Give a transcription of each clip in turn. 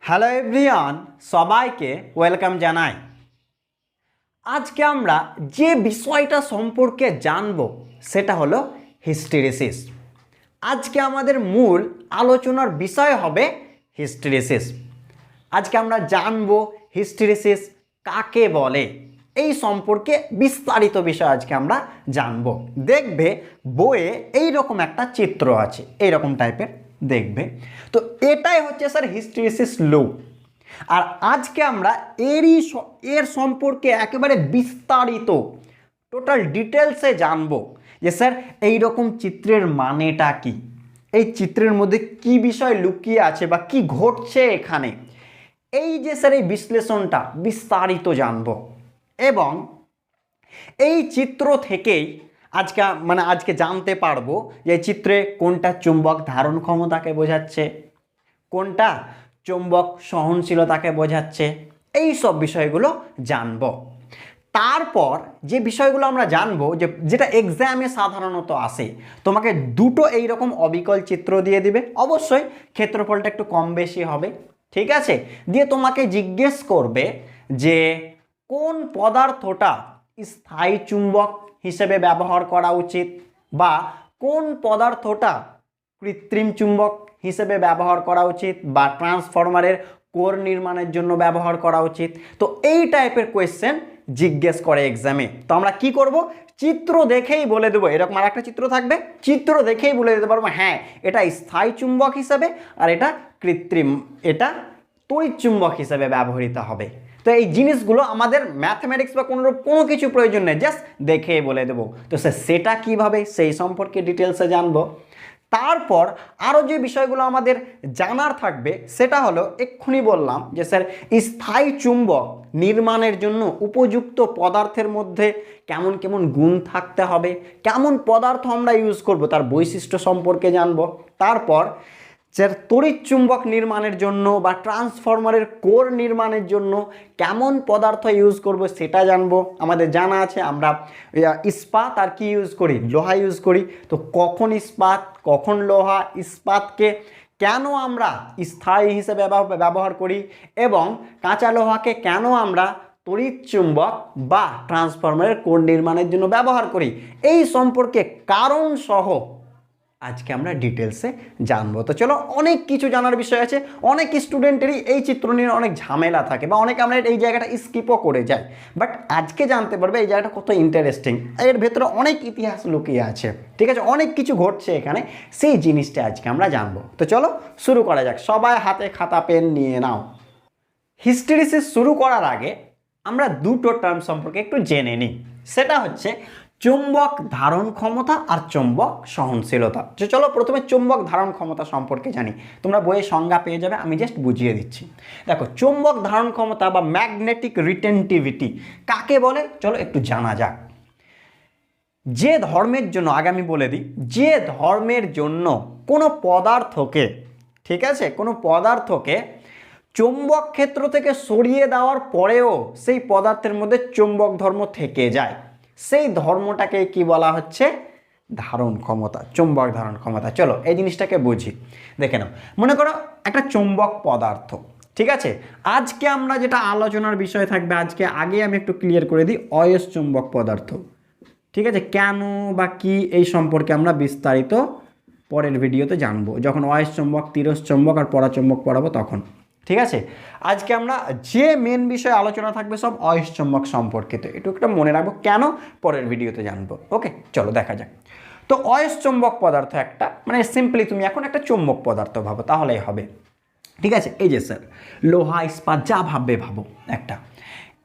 Hello everyone, সবাইকে welcome জানাই। আজকে আমরা যে বিষয়টা সম্পর্কে জানব সেটা হলো হিস্টেরিসিস। আজকে আমাদের মূল আলোচনার বিষয় হবে হিস্টেরিসিস। আজকে আমরা জানব হিস্টেরিসিস কাকে বলে, এই সম্পর্কে বিস্তারিত বিষয় আজকে আমরা জানব। দেখবে বইয়ে এইরকম একটা চিত্র আছে, এইরকম টাইপের দেখবে। তো এটাই হচ্ছে স্যার হিস্টেরিসিস লুপ। আর আজকে আমরা এর সম্পর্কে একেবারে বিস্তারিত টোটাল ডিটেলসে জানবো যে স্যার এই রকম চিত্রের মানেটা কি, এই চিত্রের মধ্যে কি বিষয় লুকিয়ে আছে বা কি ঘটছে এখানে, এই যে স্যার এই বিশ্লেষণটা বিস্তারিত জানবো। এবং এই চিত্র থেকেই আজকে জানতে পারবো যে চিত্রে কোনটা চুম্বক ধারণ ক্ষমতাকে বোঝাচ্ছে, কোনটা চুম্বক সহনশীলতাকে বোঝাচ্ছে, এই সব বিষয়গুলো জানবো। তারপর যে বিষয়গুলো আমরা জানবো, যেটা এক্সামে সাধারণত আসে, তোমাকে দুটো এইরকম অবিকল চিত্র দিয়ে দিবে, অবশ্যই ক্ষেত্রফলটা একটু কম বেশি হবে, ঠিক আছে। দিয়ে তোমাকে জিজ্ঞেস করবে যে কোন পদার্থটা স্থায়ী চুম্বক হিসেবে ব্যবহার করা উচিত বা কোন পদার্থটা কৃত্রিম চুম্বক হিসেবে ব্যবহার করা উচিত বা ট্রান্সফরমারের কোর নির্মাণের জন্য ব্যবহার করা উচিত। তো এই টাইপের কোয়েশ্চেন জিজ্ঞেস করে এক্সামে। তো আমরা কি করব, চিত্র দেখেই বলে দেবো। এরকম আর একটা চিত্র থাকবে, চিত্র দেখেই বলে দিতে পারবো হ্যাঁ এটা স্থায়ী চুম্বক হিসেবে আর এটা কৃত্রিম, তড়িৎ চুম্বক হিসেবে ব্যবহৃত হবে। তো এই জিনিসগুলো আমাদের ম্যাথমেটিক্স বা কোনো কিছু প্রয়োজন নেই, জাস্ট দেখে বলে দেবো। তো সেটা কিভাবে, সেই সম্পর্কে ডিটেলসে জানবো। তারপর আরও যে বিষয়গুলো আমাদের জানার থাকবে সেটা হলো এক্ষুনি বললাম যে স্যার স্থায়ী চুম্বক নির্মাণের জন্য উপযুক্ত পদার্থের মধ্যে কেমন কেমন গুণ থাকতে হবে, কেমন পদার্থ আমরা ইউজ করব তার বৈশিষ্ট্য সম্পর্কে জানবো। তারপর যে তড়িৎ চুম্বক নির্মাণের জন্য বা ট্রান্সফরমারের কোর নির্মাণের জন্য কেমন পদার্থ ইউজ করব সেটা জানবো। আমাদের জানা আছে আমরা ইস্পাত আর কি ইউজ করি, লোহা ইউজ করি। তো কখন ইস্পাত কখন লোহা, ইস্পাতকে কেন আমরা স্থায়ী হিসেবে ব্যবহার করি এবং কাঁচা লোহাকে কেন আমরা তড়িৎ চুম্বক বা ট্রান্সফরমারের কোর নির্মাণের জন্য ব্যবহার করি, এই সম্পর্কে কারণ সহ আজকে আমরা ডিটেলসে জানবো। তো চলো, অনেক কিছু জানার বিষয় আছে। অনেক স্টুডেন্টেরই এই চিত্র নিয়ে অনেক ঝামেলা থাকে বা অনেকে আমরা এই জায়গাটা স্কিপও করে যাই, বাট আজকে জানতে পারবে এই জায়গাটা কত ইন্টারেস্টিং, এর ভেতরে অনেক ইতিহাস লুকিয়ে আছে, ঠিক আছে, অনেক কিছু ঘটছে এখানে, সেই জিনিসটা আজকে আমরা জানবো। তো চলো শুরু করা যাক, সবাই হাতে খাতা পেন নিয়ে নাও। হিস্টেরিসিস শুরু করার আগে আমরা দুটো টার্ম সম্পর্কে একটু জেনে নিই, সেটা হচ্ছে চুম্বক ধারণ ক্ষমতা আর চুম্বক সহনশীলতা। চলো প্রথমে চুম্বক ধারণ ক্ষমতা সম্পর্কে জানি, তোমরা বইয়ে সংজ্ঞা পেয়ে যাবে, আমি জাস্ট বুঝিয়ে দিচ্ছি। দেখো, চুম্বক ধারণ ক্ষমতা বা ম্যাগনেটিক রিটেনটিভিটি কাকে বলে চলো একটু জানা যাক। যে ধর্মের জন্য, আগে আমি বলে দিই, যে ধর্মের জন্য কোনো পদার্থকে, ঠিক আছে, কোনো পদার্থকে চুম্বক ক্ষেত্র থেকে সরিয়ে দেওয়ার পরেও সেই পদার্থের মধ্যে চুম্বক ধর্ম থেকে যায়, সেই ধর্মটাকে কি বলা হচ্ছে, ধারণ ক্ষমতা, চুম্বক ধারণ ক্ষমতা। চলো এই জিনিসটাকে বুঝি, দেখে নাও। মনে করো একটা চুম্বক পদার্থ, ঠিক আছে, আজকে আমরা যেটা আলোচনার বিষয় থাকবে, আগে আমি একটু ক্লিয়ার করে দিই, অয়স্ক চুম্বক পদার্থ, ঠিক আছে, কেন বা কি এই সম্পর্কে আমরা বিস্তারিত পরের ভিডিওতে জানবো, যখন অয়স্ক চুম্বক, তিরস্ক চুম্বক আর পরাচুম্বক পড়াবো তখন, ঠিক আছে। আজকে আমরা যে মেন বিষয়ে আলোচনা থাকবে সব অয়স্ক চুম্বক সম্পর্কিত, একটু একটা মনে রাখবো, কেন পরের ভিডিওতে জানবো। ওকে, চলো দেখা যাক। তো অয়স্ক চুম্বক পদার্থ একটা, মানে সিম্পলি তুমি এখন একটা চুম্বক পদার্থ ভাবো তাহলেই হবে, ঠিক আছে। এই যে স্যার লোহা, ইস্পাত যা ভাববে ভাবো একটা।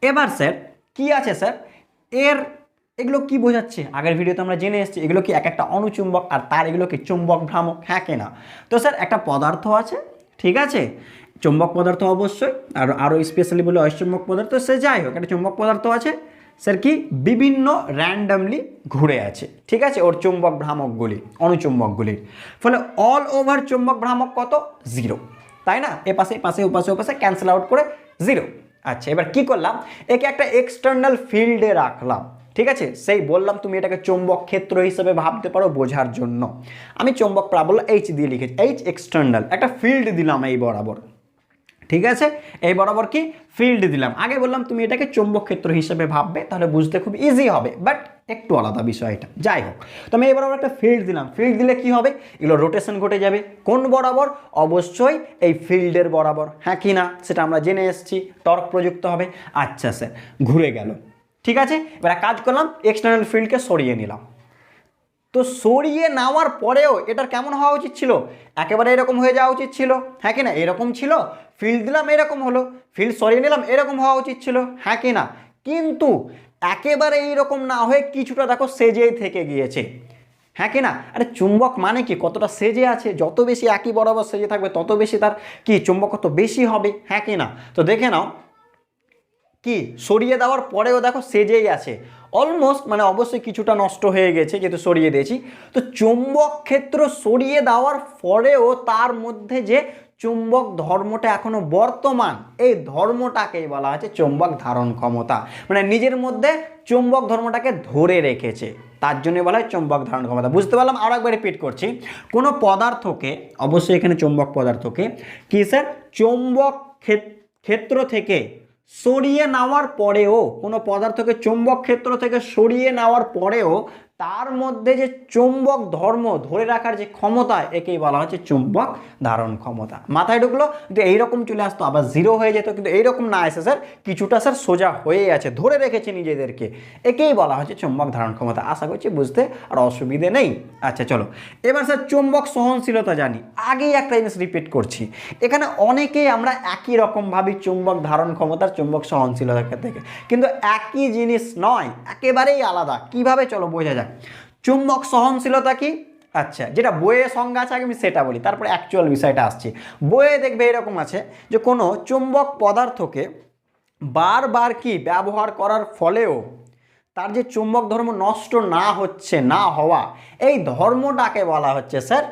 এবার স্যার কি আছে স্যার, এগুলো কি বোঝাচ্ছে, আগের ভিডিওতে আমরা জেনে এসেছি, এগুলো কি এক একটা অনুচুম্বক আর তার এগুলো কি চুম্বক ভ্রামক, হ্যাঁ কেনা। তো স্যার একটা পদার্থ আছে, ঠিক আছে, চুম্বক পদার্থ অবশ্যই, আর আরও স্পেশালি বলে অয়স্কচুম্বক পদার্থ, সে যাই হোক একটা চুম্বক পদার্থ আছে স্যার, কি বিভিন্ন র্যান্ডামলি ঘুরে আছে, ঠিক আছে, ওর চুম্বক ভ্রামকগুলি, অনুচুম্বকগুলির ফলে অল ওভার চুম্বক ভ্রামক কত, 0, তাই না, এপাশে পাশে ওপাশে ওপাশে ক্যান্সেল আউট করে 0। আচ্ছা, এবার কি করলাম, একে একটা এক্সটার্নাল ফিল্ডে রাখলাম, ঠিক আছে। সেই বললাম তুমি এটাকে চৌম্বক ক্ষেত্র হিসেবে ভাবতে পারো বোঝার জন্য, আমি চৌম্বক প্রাবল্য এইচ দিয়ে লিখেছি, এইচ এক্সটার্নাল, একটা ফিল্ড দিলাম এই বরাবর, ঠিক আছে, এই বরাবর কি ফিল্ড দিলাম। আগে বললাম তুমি এটাকে চৌম্বক ক্ষেত্র হিসেবে ভাববে, তাহলে বুঝতে খুব ইজি হবে, বাট একটু আলাদা বিষয় এটা। যাই হোক, তো আমি এই বরাবর একটা ফিল্ড দিলাম। ফিল্ড দিলে কি হবে, এগুলো রোটেশন ঘটে যাবে। কোন বরাবর? অবশ্যই এই ফিল্ডের বরাবর, হ্যাঁ কি না সেটা আমরা জেনে এসেছি। টর্ক প্রযুক্ত হবে। আচ্ছা স্যার, ঘুরে গেল। ঠিক আছে, এবার কাজ করলাম, এক্সটার্নাল ফিল্ডকে সরিয়ে নিলাম। তো সরিয়ে নেওয়ার পরেও এটার কেমন হওয়া উচিত ছিল? একেবারে এরকম হয়ে যাওয়া উচিত ছিল, হ্যাঁ কি না? এরকম ছিল, ফিল্ড দিলাম এরকম হলো, ফিল্ড সরিয়ে নিলাম এরকম হওয়া উচিত ছিল, হ্যাঁ কি না? কিন্তু একেবারে এইরকম না হয়ে কিছুটা দেখো সেজেই থেকে গিয়েছে, হ্যাঁ কি না? আরে চুম্বক মানে কি, কতটা সেজে আছে, যত বেশি একই বরাবর সেজে থাকবে তত বেশি তার কি চুম্বকত্ব বেশি হবে, হ্যাঁ কি না? তো দেখে নাও, কি সরিয়ে দেওয়ার পরেও দেখো সেজেই আছে অলমোস্ট, মানে অবশ্যই কিছুটা নষ্ট হয়ে গেছে যেহেতু সরিয়ে দিয়েছি। তো চুম্বক ক্ষেত্র সরিয়ে দেওয়ার পরেও তার মধ্যে যে চুম্বক ধর্মটা এখনো বর্তমান, এই ধর্মটাকেই বলা হচ্ছে চুম্বক ধারণ ক্ষমতা, মানে নিজের মধ্যে চুম্বক ধর্মটাকে ধরে রেখেছে, তার জন্য বলা হয় চুম্বক ধারণ ক্ষমতা। বুঝতে পারলাম? আরও একবার রিপিট করছি, কোনো পদার্থকে, অবশ্যই এখানে চুম্বক পদার্থকে কি স্যার, চুম্বক ক্ষেত্র থেকে সরিয়ে নেওয়ার পরেও, কোনো পদার্থকে চুম্বক ক্ষেত্র থেকে সরিয়ে নেওয়ার পরেও তার মধ্যে যে চুম্বক ধর্ম ধরে রাখার যে ক্ষমতা, একেই বলা হচ্ছে চুম্বক ধারণ ক্ষমতা। মাথায় ঢুকলো? কিন্তু এইরকম চলে আসতো, আবার জিরো হয়ে যেত, কিন্তু এইরকম না এসে স্যার কিছুটা স্যার সোজা হয়ে আছে, ধরে রেখেছে নিজেদেরকে, একেই বলা হচ্ছে চুম্বক ধারণ ক্ষমতা। আশা করছি বুঝতে আর অসুবিধে নেই। আচ্ছা চলো, এবার স্যার চুম্বক সহনশীলতা জানি। আগেই একটা জিনিস রিপিট করছি, এখানে অনেকেই আমরা একই রকম ভাবি চুম্বক ধারণ ক্ষমতার চুম্বক সহনশীলতার থেকে, কিন্তু একই জিনিস নয়, একেবারেই আলাদা। কিভাবে চলো বোঝা যাক। চুম্বক সহনশীলতা কি? আচ্ছা, যেটা বইয়ে সংজ্ঞা আছে আগে আমি সেটা বলি, তারপরে অ্যাকচুয়াল বিষয়টা আসছে। বইয়ে দেখবে এরকম আছে যে কোনো চুম্বক পদার্থকে বারবার কি ব্যবহার করার ফলেও তার যে চুম্বক ধর্ম নষ্ট না হচ্ছে, না হওয়া, এই ধর্মটাকে বলা হচ্ছে স্যার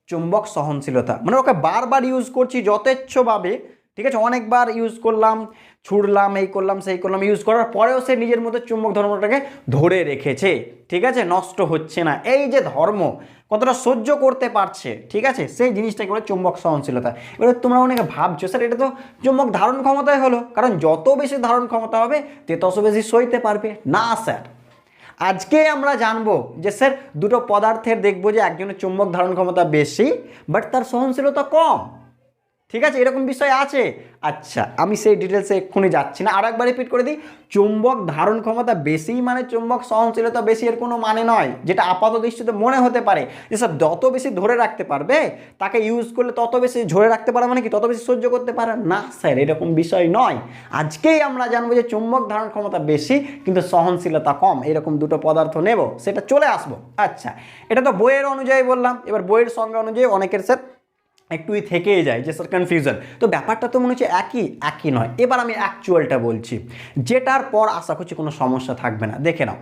চুম্বক সহনশীলতা। মানে ওকে বারবার ইউজ করছি যথেচ্ছভাবে, ঠিক আছে, অনেকবার ইউজ করলাম, ছুড়লাম, এই করলাম সেই করলাম, ইউজ করার পরেও সে নিজের মধ্যে চুম্বক ধর্মটাকে ধরে রেখেছে, ঠিক আছে, নষ্ট হচ্ছে না। এই যে ধর্ম কতটা সহ্য করতে পারছে, ঠিক আছে, সেই জিনিসটাকে বলে চুম্বক সহনশীলতা। এবারে তোমরা অনেকে ভাবছো স্যার এটা তো চুম্বক ধারণ ক্ষমতাই হলো, কারণ যত বেশি ধারণ ক্ষমতা হবে তত বেশি সইতে পারবে না স্যার। আজকে আমরা জানবো যে স্যার দুটো পদার্থের দেখবো যে একজনের চুম্বক ধারণ ক্ষমতা বেশি বাট তার সহনশীলতা কম, ঠিক আছে, এরকম বিষয় আছে। আচ্ছা, আমি সেই ডিটেলসে এক্ষুনি যাচ্ছি না, আরো একবার রিপিট করে দিই, চুম্বক ধারণ ক্ষমতা বেশি মানে চুম্বক সহনশীলতা বেশি, এর কোনো মানে নয়, যেটা আপাত দৃষ্টিতে মনে হতে পারে যে স্যার যত বেশি ধরে রাখতে পারবে তাকে ইউজ করলে তত বেশি ধরে রাখতে পারে, মানে কি তত বেশি সহ্য করতে পারে না স্যার, এরকম বিষয় নয়। আজকেই আমরা জানবো যে চুম্বক ধারণ ক্ষমতা বেশি কিন্তু সহনশীলতা কম, এরকম দুটো পদার্থ নেব, সেটা চলে আসবো। আচ্ছা, এটা তো বইয়ের অনুযায়ী বললাম, এবার বইয়ের সংজ্ঞা অনুযায়ী অনেকের স্যার একটুই থেকেই যায় যে স্যার কনফিউশন, তো ব্যাপারটা তো মনে হচ্ছে একই নয়। এবার আমি অ্যাকচুয়ালটা বলছি, যেটার পর আশা করছি কোনো সমস্যা থাকবে না। দেখে নাও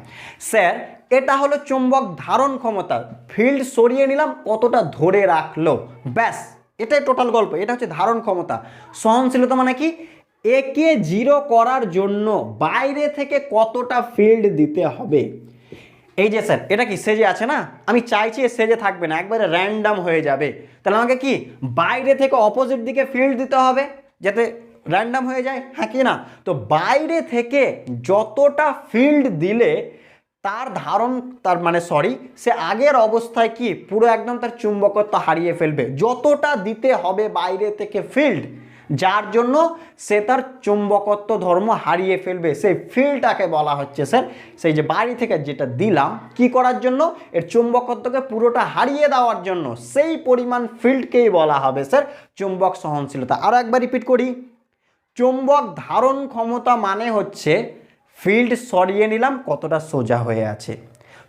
স্যার, এটা হলো চুম্বক ধারণ ক্ষমতা, ফিল্ড সরিয়ে নিলাম কতটা ধরে রাখলো, ব্যাস এটাই টোটাল গল্প। এটা হচ্ছে ধারণ ক্ষমতা। সহনশীলতা মানে কি, একে জিরো করার জন্য বাইরে থেকে কতটা ফিল্ড দিতে হবে। এই যে স্যার এটা কি সেজে আছে না, আমি চাইছি সেজে থাকবে না, একবারে র্যান্ডাম হয়ে যাবে, তাহলে আমাকে কি বাইরে থেকে অপোজিট দিকে ফিল্ড দিতে হবে যাতে র্যান্ডাম হয়ে যায়, হ্যাঁ কি না? তো বাইরে থেকে যতটা ফিল্ড দিলে তার মানে সে আগের অবস্থায় কি পুরো একদম তার চুম্বকত্ব হারিয়ে ফেলবে, যতটা দিতে হবে বাইরে থেকে ফিল্ড, যার জন্য সে তার চুম্বকত্ব ধর্ম হারিয়ে ফেলবে, সেই ফিল্ডটাকে বলা হচ্ছে স্যার, সেই যে বাইরে থেকে যেটা দিলাম কি করার জন্য, এর চুম্বকত্বকে পুরোটা হারিয়ে দেওয়ার জন্য, সেই পরিমাণ ফিল্ডকেই বলা হবে স্যার চুম্বক সহনশীলতা। আরও একবার রিপিট করি, চুম্বক ধারণ ক্ষমতা মানে হচ্ছে ফিল্ড সরিয়ে নিলাম কতটা সোজা হয়ে আছে,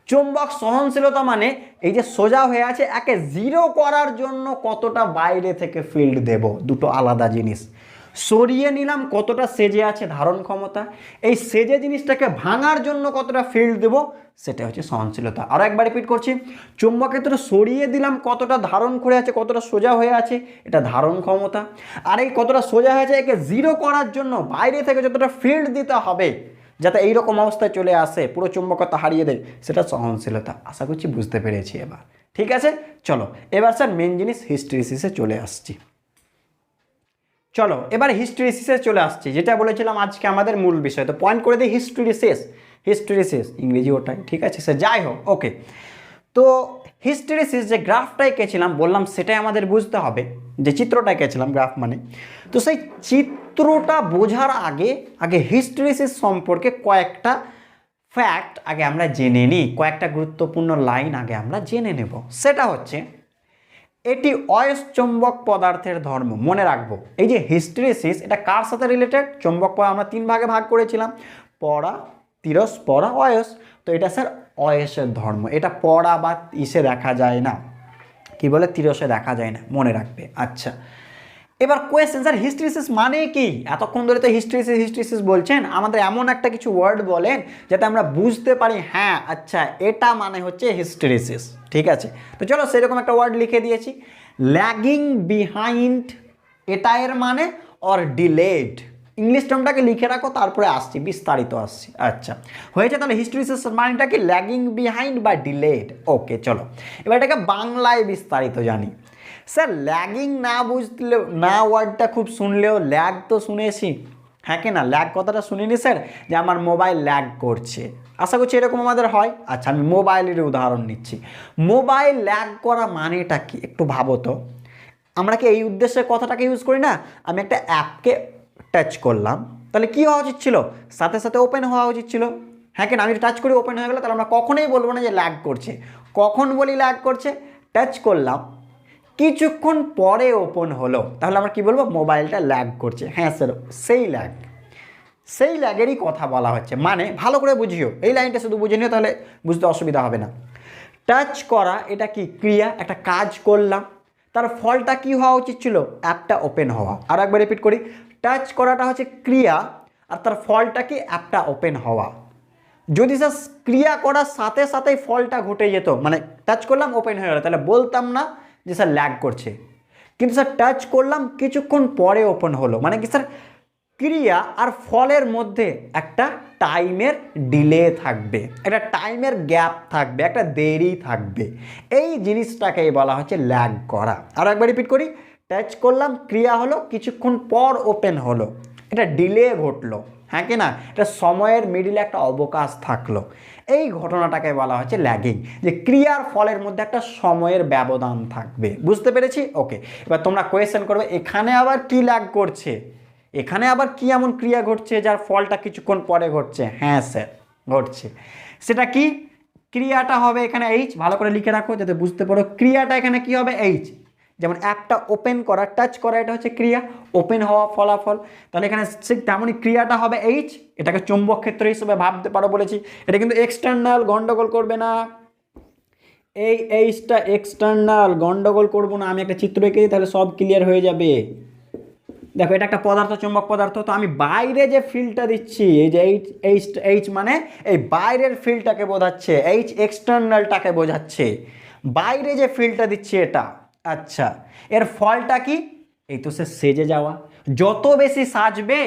চুম্বক সহনশীলতা মানে এই যে সোজা হয়ে আছে একে জিরো করার জন্য কতটা বাইরে থেকে ফিল্ড দেব, দুটো আলাদা জিনিস। সরিয়ে নিলাম কতটা সেজে আছে ধারণ ক্ষমতা, এই সেজে জিনিসটাকে ভাঙার জন্য কতটা ফিল্ড দেব, সেটা হচ্ছে সহনশীলতা। আরও একবার রিপিট করছি, চুম্বক ক্ষেত্র সরিয়ে দিলাম কতটা ধারণ করে আছে, কতটা সোজা হয়ে আছে, এটা ধারণ ক্ষমতা। আর এই কতটা সোজা হয়ে আছে একে জিরো করার জন্য বাইরে থেকে যতটা ফিল্ড দিতে হবে যাতে এইরকম অবস্থায় চলে আসে, পুরো চুম্বকত্ব হারিয়ে দেয়, সেটা সহনশীলতা। আশা করছি বুঝতে পেরেছি এবার, ঠিক আছে। চলো এবার স্যার মেন জিনিস হিস্টেরিসিসে চলে আসছি। চলো এবার হিস্টেরিসিসে চলে আসছি, যেটা বলেছিলাম আজকে আমাদের মূল বিষয়। তো পয়েন্ট করে দিই হিস্টেরিসিস, হিস্টেরিসিস ইংরেজি ওটাই, ঠিক আছে সে যাই হোক। ওকে, তো হিস্টেরিসিস যে গ্রাফটা এঁকেছিলাম বললাম সেটাই আমাদের বুঝতে হবে, যে চিত্রটা এঁকেছিলাম গ্রাফ মানে। তো সেই চিত্রটা বোঝার আগে আগে হিস্টেরিসিস সম্পর্কে কয়েকটা ফ্যাক্ট আগে আমরা জেনে নিই, কয়েকটা গুরুত্বপূর্ণ লাইন আগে আমরা জেনে নেব। সেটা হচ্ছে এটি অয়স্চুম্বক পদার্থের ধর্ম, মনে রাখবো। এই যে হিস্টেরিসিস এটা কার সাথে রিলেটেড? চুম্বক পদ আমরা 3 ভাগে ভাগ করেছিলাম, পরা, তিরস, পরা, অয়স। তো এটা স্যার অয়সের ধর্ম, এটা পরা বা ইসে দেখা যায় না, কি বলে তিরসে দেখা যায় না, মনে রাখবে। আচ্ছা, এবার কোয়েশ্চেন, স্যার হিস্টেরিসিস মানে কি? এতক্ষণ ধরে তো হিস্টেরিসিস হিস্টেরিসিস বলছেন, আমাদের এমন একটা কিছু ওয়ার্ড বলেন যাতে আমরা বুঝতে পারি হ্যাঁ আচ্ছা এটা মানে হচ্ছে হিস্টেরিসিস, ঠিক আছে। তো চলো সেরকম একটা ওয়ার্ড লিখে দিয়েছি, ল্যাগিং বিহাইন্ড, এটা এর মানে, অর ডিলেড। ইংলিশ টার্মটাকে লিখে রাখো, তারপরে আসছি বিস্তারিত আসছি। আচ্ছা হয়েছে, তাহলে হিস্টেরিসিস মানেটা কি? ল্যাগিং বিহাইন্ড বা ডিলেড। ওকে চলো এবার এটাকে বাংলায় বিস্তারিত জানি। স্যার ল্যাগিং না বুঝলেও, না ওয়ার্ডটা খুব শুনলেও, ল্যাগ তো শুনেছি, হ্যাঁ কি না? ল্যাগ কথাটা শুনিনি স্যার, যে আমার মোবাইল ল্যাগ করছে, আশা করছি এরকম আমাদের হয়। আচ্ছা আমি মোবাইলের উদাহরণ নিচ্ছি, মোবাইল ল্যাগ করা মানেটা কি একটু ভাবো তো। আমরা কি এই উদ্দেশ্যে কথাটাকে ইউজ করি না? আমি একটা অ্যাপকে টাচ করলাম, তাহলে কি হওয়া উচিত ছিল? সাথে সাথে ওপেন হওয়া উচিত ছিল, হ্যাঁ কিনা? আমি টাচ করে ওপেন হয়ে গেলো, তাহলে আমরা কখনোই বলবো না যে ল্যাগ করছে। কখন বলি ল্যাগ করছে? টাচ করলাম, কিছুক্ষণ পরে ওপেন হলো, তাহলে আমরা কি বলবো? মোবাইলটা ল্যাগ করছে। হ্যাঁ স্যার সেই ল্যাগ, সেই ল্যাগেরই কথা বলা হচ্ছে। মানে ভালো করে বুঝিও, এই লাইনটা শুধু বুঝে নিও, তাহলে বুঝতে অসুবিধা হবে না। টাচ করা এটা কি ক্রিয়া, একটা কাজ করলাম, তার ফলটা কি হওয়া উচিত ছিল? অ্যাপটা ওপেন হওয়া। আর একবার রিপিট করি, টাচ করাটা হচ্ছে ক্রিয়া, আর তার ফলটা কি? অ্যাপটা ওপেন হওয়া। যদি স্যার ক্রিয়া করার সাথে সাথেই ফলটা ঘটে যেত, মানে টাচ করলাম ওপেন হয়ে গেল, তাহলে বলতাম না যে স্যার ল্যাগ করছে। কিন্তু স্যার টাচ করলাম কিছুক্ষণ পরে ওপেন হলো, মানে কি স্যার ক্রিয়া আর ফলের মধ্যে একটা টাইমের ডিলে থাকবে, একটা টাইমের গ্যাপ থাকবে, একটা দেরি থাকবে। এই জিনিসটাকেই বলা হচ্ছে ল্যাগ করা। আর একবার রিপিট করি, টাচ করলাম, ক্রিয়া হলো, কিছুক্ষণ পর ওপেন হলো, এটা ডিলে ঘটলো, হ্যাঁ কি না? এটা সময়ের মিডিলে একটা অবকাশ থাকলো, এই ঘটনাটাকে বলা হচ্ছে ল্যাগিং, যে ক্রিয়ার ফলের মধ্যে একটা সময়ের ব্যবধান থাকবে। বুঝতে পেরেছি? ওকে, এবার তোমরা কোয়েশ্চেন করবে এখানে আবার কি ল্যাগ করছে, এখানে আবার কি এমন ক্রিয়া ঘটছে যার ফলটা কিছুক্ষণ পরে ঘটছে? হ্যাঁ স্যার ঘটছে, সেটা কি? ক্রিয়াটা হবে এখানে এইচ, ভালো করে লিখে রাখো যাতে বুঝতে পারো। ক্রিয়াটা এখানে কি হবে? এইচ। যেমন অ্যাপটা ওপেন করা, টাচ করা, এটা হচ্ছে ক্রিয়া, ওপেন হওয়া ফলাফল, তাহলে এখানে ঠিক তেমনই ক্রিয়াটা হবে এইচ। এটাকে চৌম্বক ক্ষেত্র হিসেবে ভাবতে পারো বলেছি, এটা কিন্তু এক্সটার্নাল, গন্ডগোল করবে না, এই এইচটা এক্সটার্নাল, গন্ডগোল করবো না। আমি একটা চিত্র এঁকে দিই, তাহলে সব ক্লিয়ার হয়ে যাবে। দেখো এটা একটা পদার্থ, চুম্বক পদার্থ, তো আমি বাইরে যে ফিল্ডটা দিচ্ছি, এই যে এইচ মানে এই বাইরের ফিল্ডটাকে বোঝাচ্ছে, এইচ এক্সটার্নালটাকে বোঝাচ্ছে, বাইরে যে ফিল্ডটা দিচ্ছি এটা। আচ্ছা এর ফলটা কি? এই তো সে সেজে যাওয়া। যত বেশি সাজবে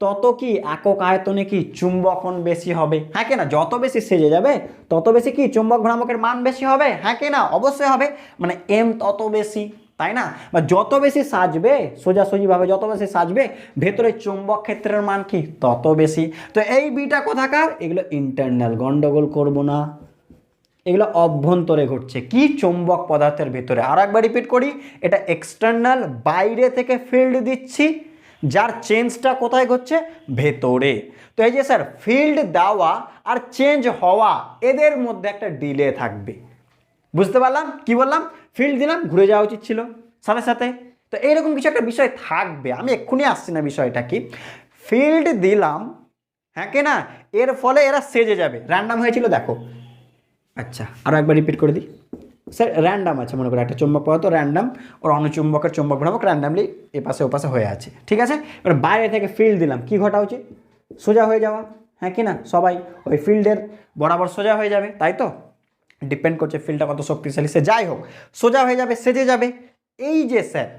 তত কি একক আয়তনে কি চুম্বকন বেশি হবে, হ্যাঁ কি না? যত বেশি সেজে যাবে তত বেশি কি চুম্বক ভ্রামকের মান বেশি হবে, হ্যাঁ কি না? অবশ্যই হবে, মানে এম তত বেশি, তাই না? বা যত বেশি সাজবে, সোজাসুজিভাবে যত বেশি সাজবে, ভেতরে চুম্বক ক্ষেত্রের মান কি? তত বেশি। তো এই বিটা কোথাকার? এগুলো ইন্টারনাল, গন্ডগোল করব না, এগুলো অভ্যন্তরে ঘটছে, কি? চুম্বক পদার্থের ভেতরে। আর একবার রিপিট করি, এটা এক্সটার্নাল, বাইরে থেকে ফিল্ড দিচ্ছি, যার চেঞ্জটা কোথায় ঘটছে? ভেতরে। তো এই যে স্যার ফিল্ড দেওয়া আর চেঞ্জ হওয়া, এদের মধ্যে একটা ডিলে থাকবে। বুঝতে পারলাম কি বললাম? ফিল্ড দিলাম, ঘুরে যাওয়া উচিত ছিল সাথে সাথে, তো এইরকম কিছু একটা বিষয় থাকবে। আমি এক্ষুনি আসছি না বিষয়টা কি। ফিল্ড দিলাম, হ্যাঁ কি না? এর ফলে এরা সেজে যাবে, র্যান্ডাম হয়েছিল দেখো। আচ্ছা আরও একবার রিপিট করে দিই স্যার, র্যান্ডাম আছে মনে করো, একটা চুম্বক পদার্থ র্যান্ডাম, ওর অনুচুম্বকের চুম্বক ভ্রামক র্যান্ডামলি এপাশে ওপাশে হয়ে আছে, ঠিক আছে? এবার বাইরে থেকে ফিল্ড দিলাম, কি ঘটা উচিত? সোজা হয়ে যাওয়া, হ্যাঁ কি না? সবাই ওই ফিল্ডের বরাবর সোজা হয়ে যাবে, তাই তো? ডিপেন্ড করছে ফিল্ডটা কত শক্তিশালী, সে যাই হোক সোজা হয়ে যাবে, সেজে যাবে। এই যে স্যার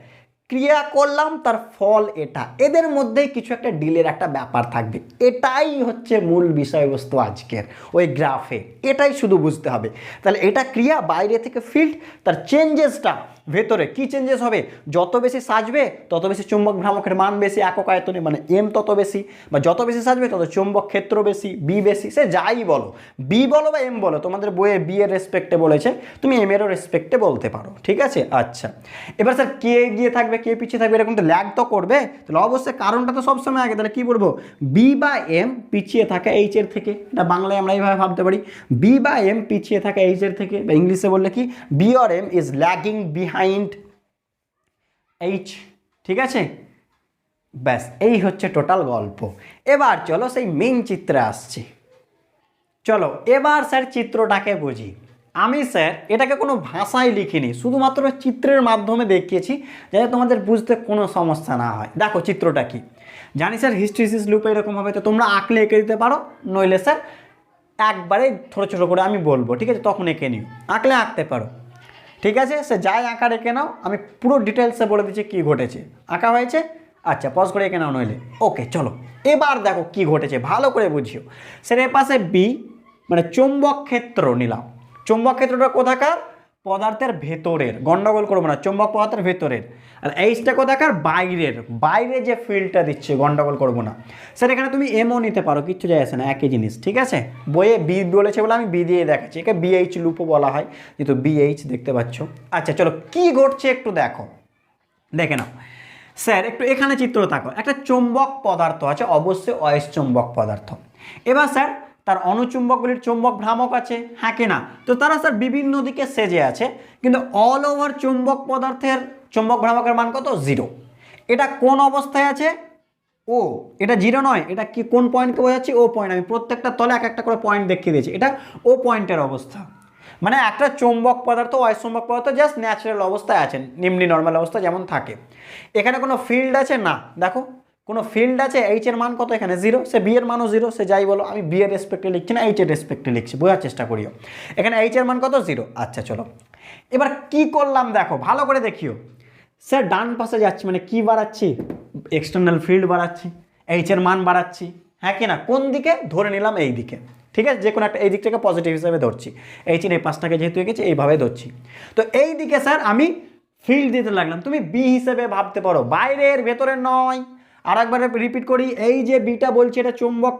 ক্রিয়া করলাম, তার ফল এটা, এদের মধ্যেই কিছু একটা ডিলের একটা ব্যাপার থাকবে। এটাই হচ্ছে মূল বিষয়বস্তু আজকের ওই গ্রাফে, এটাই শুধু বুঝতে হবে। তাহলে এটা ক্রিয়া, বাইরে থেকে ফিল্ড, তার চেঞ্জেসটা ভেতরে কি চেঞ্জেস হবে, যত বেশি সাজবে তত বেশি চুম্বক ভ্রামকের মান বেশি একক আয়তনে, মানে এম তত বেশি, বা যত বেশি সাজবে তত চুম্বক ক্ষেত্র বেশি, বি বেশি, সে যাই বলো, বি বলো বা এম বলো, তোমাদের বইয়ে বি এর রেসপেক্টে বলেছে, তুমি এম এরও রেসপেক্টে বলতে পারো, ঠিক আছে। আচ্ছা, এবার স্যার কে এগিয়ে থাকবে কে পিছিয়ে থাকবে, এরকম তো ল্যাগ তো করবে, তাহলে অবশ্যই কারণটা তো সবসময় আগে, তাহলে কি বলবো, বি বা এম পিছিয়ে থাকে এইচ এর থেকে, এটা বাংলায় আমরা এইভাবে ভাবতে পারি, বি বা এম পিছিয়ে থাকে এইচ এর থেকে, বা ইংলিশে বললে কি, B or M is lagging behind H, ঠিক আছে। ব্যাস এই হচ্ছে টোটাল গল্প। এবার চলো সেই মেইন চিত্রে আসছি। চলো এবার স্যার চিত্রটাকে বুঝি। আমি স্যার এটাকে কোনো ভাষায় লিখিনি, শুধুমাত্র চিত্রের মাধ্যমে দেখিয়েছি যাতে তোমাদের বুঝতে কোনো সমস্যা না হয়। দেখো চিত্রটা কি, জানি স্যার হিস্ট্রিসিস লুপ এরকম হবে, তো তোমরা আঁকলে এঁকে দিতে পারো, নইলে স্যার একবারে ছোটো ছোটো করে আমি বলবো, ঠিক আছে, তখন এঁকে নিও, আঁকলে আঁকতে পারো, ঠিক আছে। সে যাই আঁকা রেখে নাও, আমি পুরো ডিটেলসে বলে দিচ্ছি কী ঘটেছে। আঁকা হয়েছে, আচ্ছা পজ করে এঁকে নাও নইলে, ওকে। চলো এবার দেখো কি ঘটেছে, ভালো করে বুঝিও। স্যার এর পাশে বি মানে চৌম্বক ক্ষেত্র নিলাম, চৌম্বক ক্ষেত্রটা কোথাকার, পদার্থের ভেতরের, গন্ডগোল করবো না, চৌম্বক পদার্থের ভেতরের। আর এইচটা কোথাকার, বাইরের, বাইরে যে ফিল্ডটা দিচ্ছে, গন্ডগোল করবো না। স্যার এখানে তুমি এমও নিতে পারো, কিচ্ছু যায় আসে না, একই জিনিস, ঠিক আছে। বইয়ে বি বলেছে বলে আমি বি দিয়ে দেখাচ্ছি, একে বিএইচ লুপও বলা হয়, যেহেতু বিএইচ দেখতে পাচ্ছ। আচ্ছা চলো কি ঘটছে একটু দেখো, দেখে নাও। স্যার একটু এখানে চিত্র থাকো, একটা চৌম্বক পদার্থ আছে, অবশ্যই অয়স্চুম্বক পদার্থ। এবার স্যার তার অনুচুম্বকগুলির চৌম্বক ভ্রামক আছে, হ্যাঁ কি না, তো তারা স্যার বিভিন্ন দিকে সেজে আছে, কিন্তু অল ওভার চৌম্বক পদার্থের চৌম্বক ভ্রামকের মান কত, 0। এটা কোন অবস্থায় আছে, ও, এটা 0 নয়, এটা কি কোন পয়েন্টকে বোঝাচ্ছি, ও পয়েন্ট, আমি প্রত্যেকটা তলে এক একটা করে পয়েন্ট দেখিয়ে দিয়েছি, এটা ও পয়েন্টের অবস্থা। মানে একটা চৌম্বক পদার্থ অয়স্চুম্বক পদার্থ জাস্ট ন্যাচারাল অবস্থায় আছে, নিম্নি নর্মাল অবস্থা যেমন থাকে। এখানে কোনো ফিল্ড আছে না, দেখো কোনো ফিল্ড আছে, এইচ এর মান কত এখানে 0, সে বি এর মানও 0, সে যাই বলো, আমি বি এর রেসপেক্টে লিখছি না, এইচ এর রেসপেক্টে লিখছি, বোঝার চেষ্টা করিও। এখানে এইচ এর মান কত, 0। আচ্ছা চলো এবার কি করলাম দেখো, ভালো করে দেখিও। স্যার ডান পাশে যাচ্ছি, মানে কি বাড়াচ্ছি, এক্সটার্নাল ফিল্ড বাড়াচ্ছি, এইচ এর মান বাড়াচ্ছি, হ্যাঁ কি না, কোন দিকে, ধরে নিলাম এই দিকে, ঠিক আছে, যে কোনো একটা এই দিকটাকে পজিটিভ হিসেবে ধরছি, এইচ এর এই পাশটাকে যেহেতু এঁকেছি এইভাবে ধরছি, তো এই দিকে স্যার আমি ফিল্ড দিতে লাগলাম, তুমি বি হিসেবে ভাবতে পারো, বাইরের ভেতরের নয়। আর একবার রিপিট করি, এই যে বিটা বলছি এটা চৌম্বক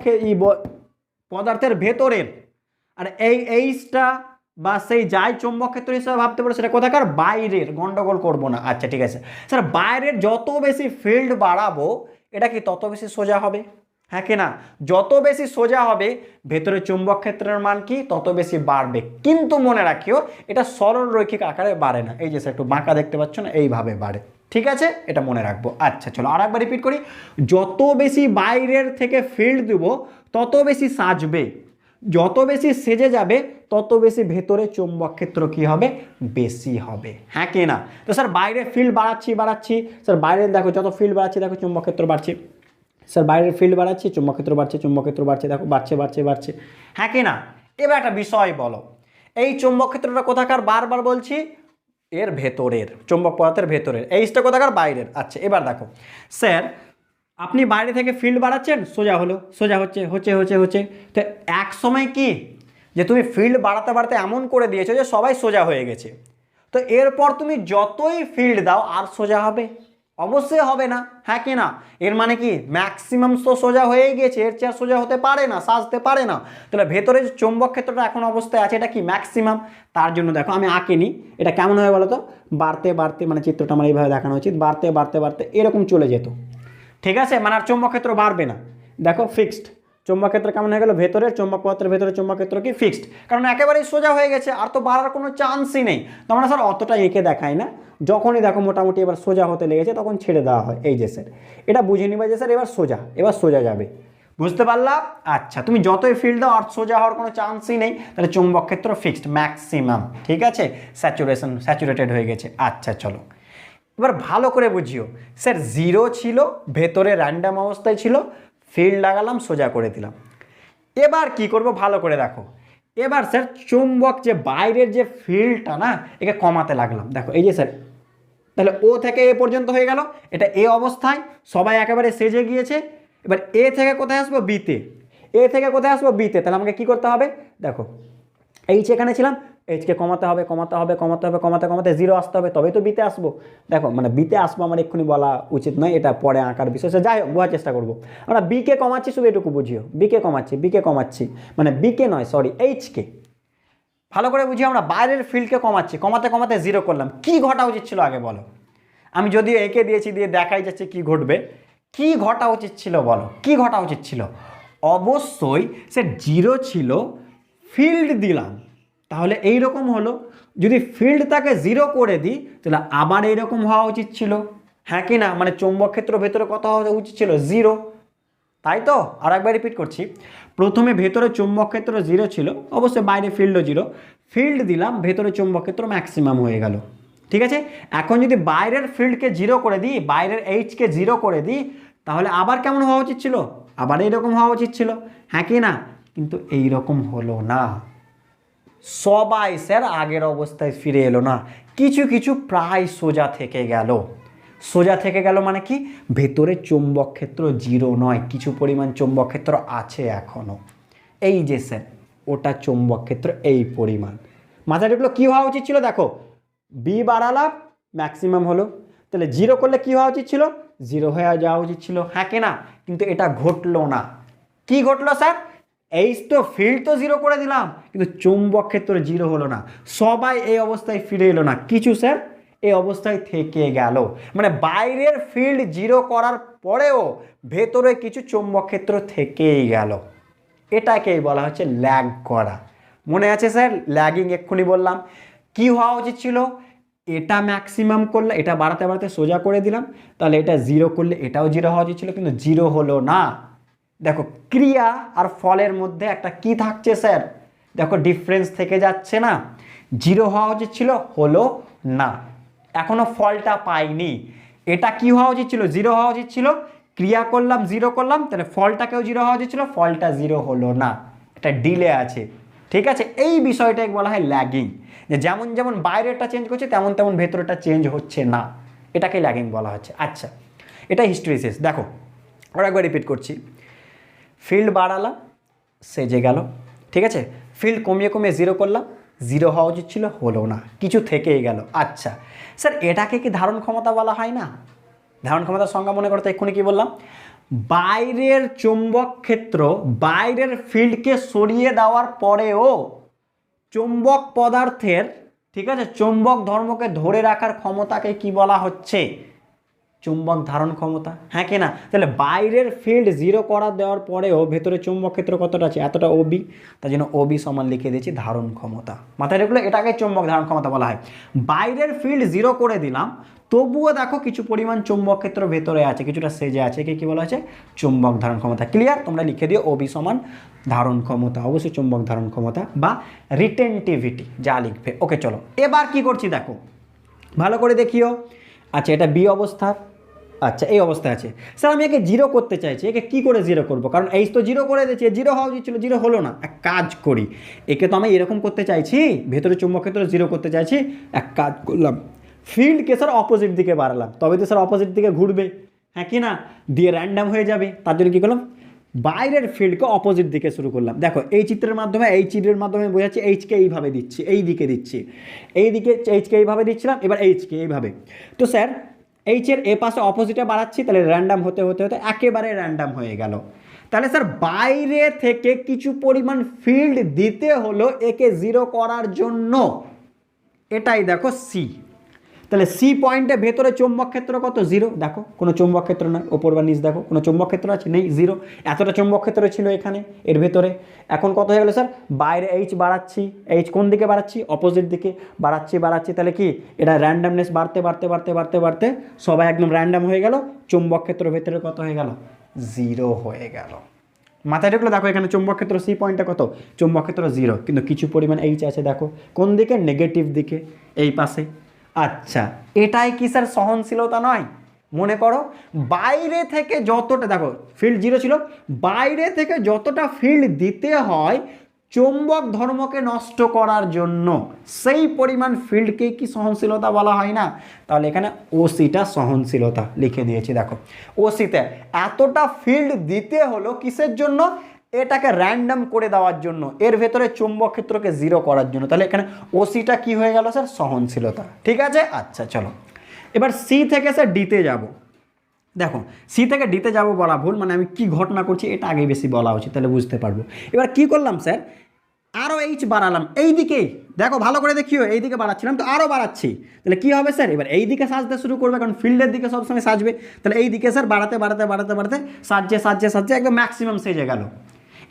পদার্থের ভেতরের, আর এই এইচটা বা সেই যাই চৌম্বক ক্ষেত্র হিসেবে ভাবতে পারো, সেটা কোথাকার, বাইরের, গন্ডগোল করবো না। আচ্ছা ঠিক আছে স্যার, বাইরের যত বেশি ফিল্ড বাড়াবো এটা কি তত বেশি সোজা হবে, হ্যাঁ কি না, যত বেশি সোজা হবে ভেতরে চুম্বক ক্ষেত্রের মান কি তত বেশি বাড়বে, কিন্তু মনে রাখিও এটা সরল রৈখিক আকারে বাড়ে না, এই যে স্যার একটু বাঁকা দেখতে পাচ্ছ না, এইভাবে বাড়ে, ঠিক আছে, এটা মনে রাখবো। আচ্ছা চলো আর একবার রিপিট করি, যত বেশি বাইরের থেকে ফিল্ড দেবো তত বেশি সাজবে, যত বেশি সেজে যাবে তত বেশি ভেতরে চৌম্বক ক্ষেত্র কি হবে, বেশি হবে, হ্যাঁ কি না। তো স্যার বাইরে ফিল্ড বাড়াচ্ছি, স্যার বাইরে দেখো যত ফিল্ড বাড়াচ্ছি দেখো চৌম্বক ক্ষেত্র বাড়ছে, স্যার বাইরের ফিল্ড বাড়াচ্ছি, চুম্বক ক্ষেত্র বাড়ছে, চুম্বক ক্ষেত্র বাড়ছে, দেখো বাড়ছে, হ্যাঁ কি না। এবার একটা বিষয় বলো, এই চুম্বক ক্ষেত্রটা কোথাকার, বারবার বলছি এর ভেতরের, চুম্বক পদার্থের ভেতরের, এইটা কোথাকার, বাইরের। আচ্ছা এবার দেখো স্যার আপনি বাইরে থেকে ফিল্ড বাড়াচ্ছেন, সোজা হলো, সোজা হচ্ছে, তো এক সময় কি যে তুমি ফিল্ড বাড়াতে এমন করে দিয়েছো যে সবাই সোজা হয়ে গেছে, তো এরপর তুমি যতই ফিল্ড দাও আর সোজা হবে, অবশ্যই হবে না, হ্যাঁ কি না। এর মানে কি ম্যাক্সিমাম তো সোজা হয়েই গেছে, এর চেয়ে সোজা হতে পারে না, সাজতে পারে না, তাহলে ভেতরে যে চৌম্বক ক্ষেত্রটা এখন অবস্থায় আছে এটা কি ম্যাক্সিমাম। তার জন্য দেখো আমি আঁকিনি, এটা কেমন হবে বলো তো, বাড়তে মানে চিত্রটা আমার এইভাবে দেখানো উচিত, বাড়তে এরকম চলে যেত, ঠিক আছে, মানে আর চৌম্বক ক্ষেত্র বাড়বে না, দেখো ফিক্সড। চৌম্বক ক্ষেত্র কেমন হয়ে গেল, ভেতরের চৌম্বক পদার্থের ভেতরে চৌম্বক ক্ষেত্র কি ফিক্সড, কারণ একেবারেই সোজা হয়ে গেছে, আর তো বাড়ার কোনো চান্সই নেই। তো আমরা স্যার অতটা এঁকে দেখাই না, যখনই দেখো মোটামুটি এবার সোজা হতে লেগেছে তখন ছেড়ে দেওয়া হয়, এই যে স্যার এটা বুঝে নিবা যে স্যার এবার সোজা যাবে, বুঝতে পারলাম। আচ্ছা তুমি যতই ফিল্ড দাও আর সোজা হওয়ার কোনো চান্সই নেই, তাহলে চৌম্বক ক্ষেত্র ফিক্সড ম্যাক্সিমাম, ঠিক আছে, স্যাচুরেটেড হয়ে গেছে। আচ্ছা চলো এবার ভালো করে বুঝিও, স্যার 0 ছিল, ভেতরে র্যান্ডাম অবস্থায় ছিল, ফিল্ড লাগালাম, সোজা করে দিলাম। এবার কি করব ভালো করে দেখো, এবার স্যার চুম্বক যে বাইরের যে ফিল্ডটা না একে কমাতে লাগলাম, দেখো এই যে স্যার, তাহলে ও থেকে এ পর্যন্ত হয়ে গেল, এটা এ অবস্থায়, সবাই একেবারে সেজে গিয়েছে। এবার এ থেকে কোথায় আসবো, বিতে, তাহলে আমাকে কি করতে হবে, দেখো এইচ এখানে ছিলাম, এইচকে কমাতে হবে, কমাতে কমাতে জিরো আসতে হবে, তবেই তো বিতে আসবো। দেখো মানে বিতে আসবো আমার এক্ষুনি বলা উচিত নয়, এটা পরে আঁকার বিষয়। যাই হোক, বোঝার চেষ্টা করবো। আমরা বিকে কমাচ্ছি, শুধু এটুকু বুঝিও, বিকে কমাচ্ছি, মানে বিকে নয়, সরি, এইচকে। ভালো করে বুঝি, আমরা বাইরের ফিল্ডকে কমাচ্ছি, কমাতে কমাতে জিরো করলাম। কি ঘটা উচিত ছিল আগে বলো? আমি যদিও এঁকে দিয়েছি, দিয়ে দেখাই যাচ্ছে কি ঘটবে। কি ঘটা উচিত ছিল বলো, কি ঘটা উচিত ছিল? অবশ্যই সে জিরো ছিল, ফিল্ড দিলাম, তাহলে এই রকম হলো। যদি ফিল্ডটাকে জিরো করে দিই তাহলে আবার এইরকম হওয়া উচিত ছিল, হ্যাঁ কি না? মানে চৌম্বক ক্ষেত্র ভেতরে কত হওয়া উচিত ছিল? জিরো, তাই তো? আর একবার রিপিট করছি, প্রথমে ভেতরে চৌম্বক ক্ষেত্র জিরো ছিল, অবশ্যই বাইরে ফিল্ডও জিরো, ফিল্ড দিলাম, ভেতরে চৌম্বক ক্ষেত্র ম্যাক্সিমাম হয়ে গেল। ঠিক আছে, এখন যদি বাইরের ফিল্ডকে জিরো করে দিই, বাইরের এইচকে জিরো করে দিই, তাহলে আবার কেমন হওয়া উচিত ছিল? আবার এইরকম হওয়া উচিত ছিল, হ্যাঁ কি না? কিন্তু এইরকম হলো না, সবাই স্যার আগের অবস্থায় ফিরে এলো না, কিছু কিছু প্রায় সোজা থেকে গেল। সোজা থেকে গেল মানে কি? ভেতরে চৌম্বক ক্ষেত্র জিরো নয়, কিছু পরিমাণ চৌম্বক ক্ষেত্র আছে এখনো। এই যে স্যার ওটা চৌম্বক ক্ষেত্র এই পরিমাণ। মাথায় ঢুকলো? কি হওয়া উচিত ছিল? দেখো, বি বাড়ালাম, ম্যাক্সিমাম হলো, তাহলে জিরো করলে কি হওয়া উচিত ছিল? জিরো হয়ে যাওয়া উচিত ছিল, হ্যাঁ কি না? কিন্তু এটা ঘটলো না। কি ঘটলো স্যার? এইচ তো ফিল্ড তো জিরো করে দিলাম, কিন্তু চৌম্বক ক্ষেত্রে জিরো হলো না, সবাই এই অবস্থায় ফিরে এলো না, কিছু স্যার এই অবস্থায় থেকে গেল। মানে বাইরের ফিল্ড জিরো করার পরেও ভেতরে কিছু চৌম্বক ক্ষেত্র থেকেই গেল। এটাকেই বলা হচ্ছে ল্যাগ করা। মনে আছে স্যার? ল্যাগিং এক্ষুনি বললাম। কি হওয়া উচিত ছিল? এটা ম্যাক্সিমাম করলে, এটা বাড়াতে বাড়াতে সোজা করে দিলাম, তাহলে এটা জিরো করলে এটাও জিরো হওয়া উচিত ছিল, কিন্তু জিরো হলো না। দেখো, ক্রিয়া আর ফলের মধ্যে একটা কি থাকছে স্যার? দেখো ডিফারেন্স থেকে যাচ্ছে না। জিরো হওয়া উচিত ছিল, হলো না, এখনো ফলটা পাইনি। এটা কি হওয়া উচিত ছিল? জিরো হওয়া উচিত ছিল, ক্রিয়া করলাম, জিরো করলাম, তাহলে ফলটাকেও জিরো হওয়া উচিত ছিল, ফলটা জিরো হলো না, এটা ডিলে আছে। ঠিক আছে, এই বিষয়টাকে বলা হয় ল্যাগিং, যে যেমন যেমন বাইরেটা চেঞ্জ করছে তেমন তেমন ভেতরটা চেঞ্জ হচ্ছে না, এটাকে ল্যাগিং বলা হচ্ছে। আচ্ছা, এটা হিস্ট্রিসিস। দেখো আর একবার রিপিট করছি, ফিল্ড বাড়ালাম, সেজে গেল। ঠিক আছে, ফিল্ড কমিয়ে কমিয়ে জিরো করলাম, জিরো হওয়া উচিত ছিল, হলো না, কিছু থেকেই গেল। আচ্ছা স্যার, এটাকে কি ধারণ ক্ষমতা বলা হয় না? ধারণ ক্ষমতার সংজ্ঞা মনে করতে এক্ষুনি কি বললাম? বাইরের চৌম্বক ক্ষেত্র বাইরের ফিল্ডকে সরিয়ে দেওয়ার পরেও চৌম্বক পদার্থের, ঠিক আছে, চৌম্বক ধর্মকে ধরে রাখার ক্ষমতাকে কি বলা হচ্ছে? চুম্বক ধারণ ক্ষমতা, হ্যাঁ কি না? তাহলে বাইরের ফিল্ড জিরো করা দেওয়ার পরেও ভেতরে চুম্বক ক্ষেত্র কতটা আছে? এতটা ওবি, তার জন্য ওবি সমান লিখে দিয়েছি ধারণ ক্ষমতা। মাথায় রাখলে এটাকে চুম্বক ধারণ ক্ষমতা বলা হয়। বাইরের ফিল্ড জিরো করে দিলাম, তবুও দেখো কিছু পরিমাণ চুম্বক ক্ষেত্র ভেতরে আছে, কিছুটা সেজে আছে, কি বলা হচ্ছে? চুম্বক ধারণ ক্ষমতা। ক্লিয়ার? তোমরা লিখে দিও ওবি সমান ধারণ ক্ষমতা, অবশ্যই চুম্বক ধারণ ক্ষমতা বা রিটেনটিভিটি যা লিখবে। ওকে চলো, এবার কি করছি দেখো ভালো করে দেখিও। আচ্ছা, এটা বি অবস্থা, আচ্ছা এই অবস্থায় আছে। স্যার আমি একে জিরো করতে চাইছি, একে কি করে জিরো করবো? কারণ এইচ তো জিরো করে দিয়েছে, জিরো হওয়া উচিত ছিল, জিরো হলো না। এক কাজ করি, একে তো আমি এরকম করতে চাইছি, ভেতরে চুম্বক ক্ষেত্র জিরো করতে চাইছি, এক কাজ করলাম, ফিল্ডকে স্যার অপোজিট দিকে বাড়ালাম, তবে তো স্যার অপোজিট দিকে ঘুরবে, হ্যাঁ কি না? দিয়ে র্যান্ডাম হয়ে যাবে, তার জন্য কী করলাম? বাইরের ফিল্ডকে অপোজিট দিকে শুরু করলাম। দেখো এই চিত্রের মাধ্যমে, এই চিত্রের মাধ্যমে বোঝাচ্ছি এইচকে এইভাবে দিচ্ছি, এই দিকে দিচ্ছি, এই দিকে এইচকে এইভাবে দিচ্ছিলাম, এবার এইচকে এইভাবে। তো স্যার এইচের এ পাশে অপোজিটে বাড়াচ্ছি, তাহলে র্যান্ডাম হতে হতে হতে একেবারে র্যান্ডাম হয়ে গেল। তাহলে স্যার বাইরে থেকে কিছু পরিমাণ ফিল্ড দিতে হলো একে জিরো করার জন্য, এটাই দেখো সি। তাহলে সি পয়েন্টে ভেতরে চৌম্বক ক্ষেত্র কত? জিরো। দেখো কোনো চৌম্বক ক্ষেত্র নয়, ওপর বা নিচ দেখো কোনো চৌম্বক ক্ষেত্র আছে? নেই, জিরো। এতটা চৌম্বক ক্ষেত্র ছিল এখানে এর ভেতরে। এখন কত হয়ে গেল স্যার? বাইরে এইচ বাড়াচ্ছি, এইচ কোন দিকে বাড়াচ্ছি? অপোজিট দিকে বাড়াচ্ছি, তাহলে কি এটা র্যান্ডামনেস বাড়তে বাড়তে বাড়তে বাড়তে বাড়তে সবাই একদম র্যান্ডাম হয়ে গেল, চৌম্বক ক্ষেত্র ভেতরে কত হয়ে গেল? জিরো হয়ে গেল। মাথায় ঢুকলো? দেখো এখানে চৌম্বক ক্ষেত্র সি পয়েন্টটা কত? চৌম্বক ক্ষেত্র জিরো, কিন্তু কিছু পরিমাণ এইচ আছে, দেখো কোন দিকে? নেগেটিভ দিকে, এই পাশে। আচ্ছা, এটাই কি স্যার সহনশীলতা নয়? মনে করো বাইরে থেকে যতটা, দেখো ফিল্ড জিরো ছিল, বাইরে থেকে যতটা ফিল্ড দিতে হয় চৌম্বক ধর্মকে নষ্ট করার জন্য, সেই পরিমাণ ফিল্ডকে কি সহনশীলতা বলা হয় না? তাহলে এখানে ওসিটা সহনশীলতা লিখে দিয়েছি। দেখো ওসিতে এতটা ফিল্ড দিতে হলো কিসের জন্য? এটাকে র্যান্ডম করে দেওয়ার জন্য, এর ভেতরে চুম্বক ক্ষেত্রকে জিরো করার জন্য। তাহলে এখানে ওসিটা কি হয়ে গেল স্যার? সহনশীলতা। ঠিক আছে, আচ্ছা চলো এবার সি থেকে স্যার ডিতে যাব। দেখো সি থেকে ডিতে যাব বলা ভুল, মানে আমি কি ঘটনা করছি এটা আগে বেশি বলা উচিত, তাহলে বুঝতে পারবো। এবার কি করলাম স্যার? আরও এইচ বাড়ালাম এই দিকেই, দেখো ভালো করে দেখিও, এই দিকে বাড়াচ্ছিলাম তো আরও বাড়াচ্ছি, তাহলে কি হবে স্যার? এবার এই দিকে সাজতে শুরু করবে, কারণ ফিল্ডের দিকে সবসময় সাজবে। তাহলে এই দিকে স্যার বাড়াতে বাড়াতে বাড়াতে বাড়াতে সাজছে সাজছে সাজছে একদম ম্যাক্সিমাম সেজে গেল।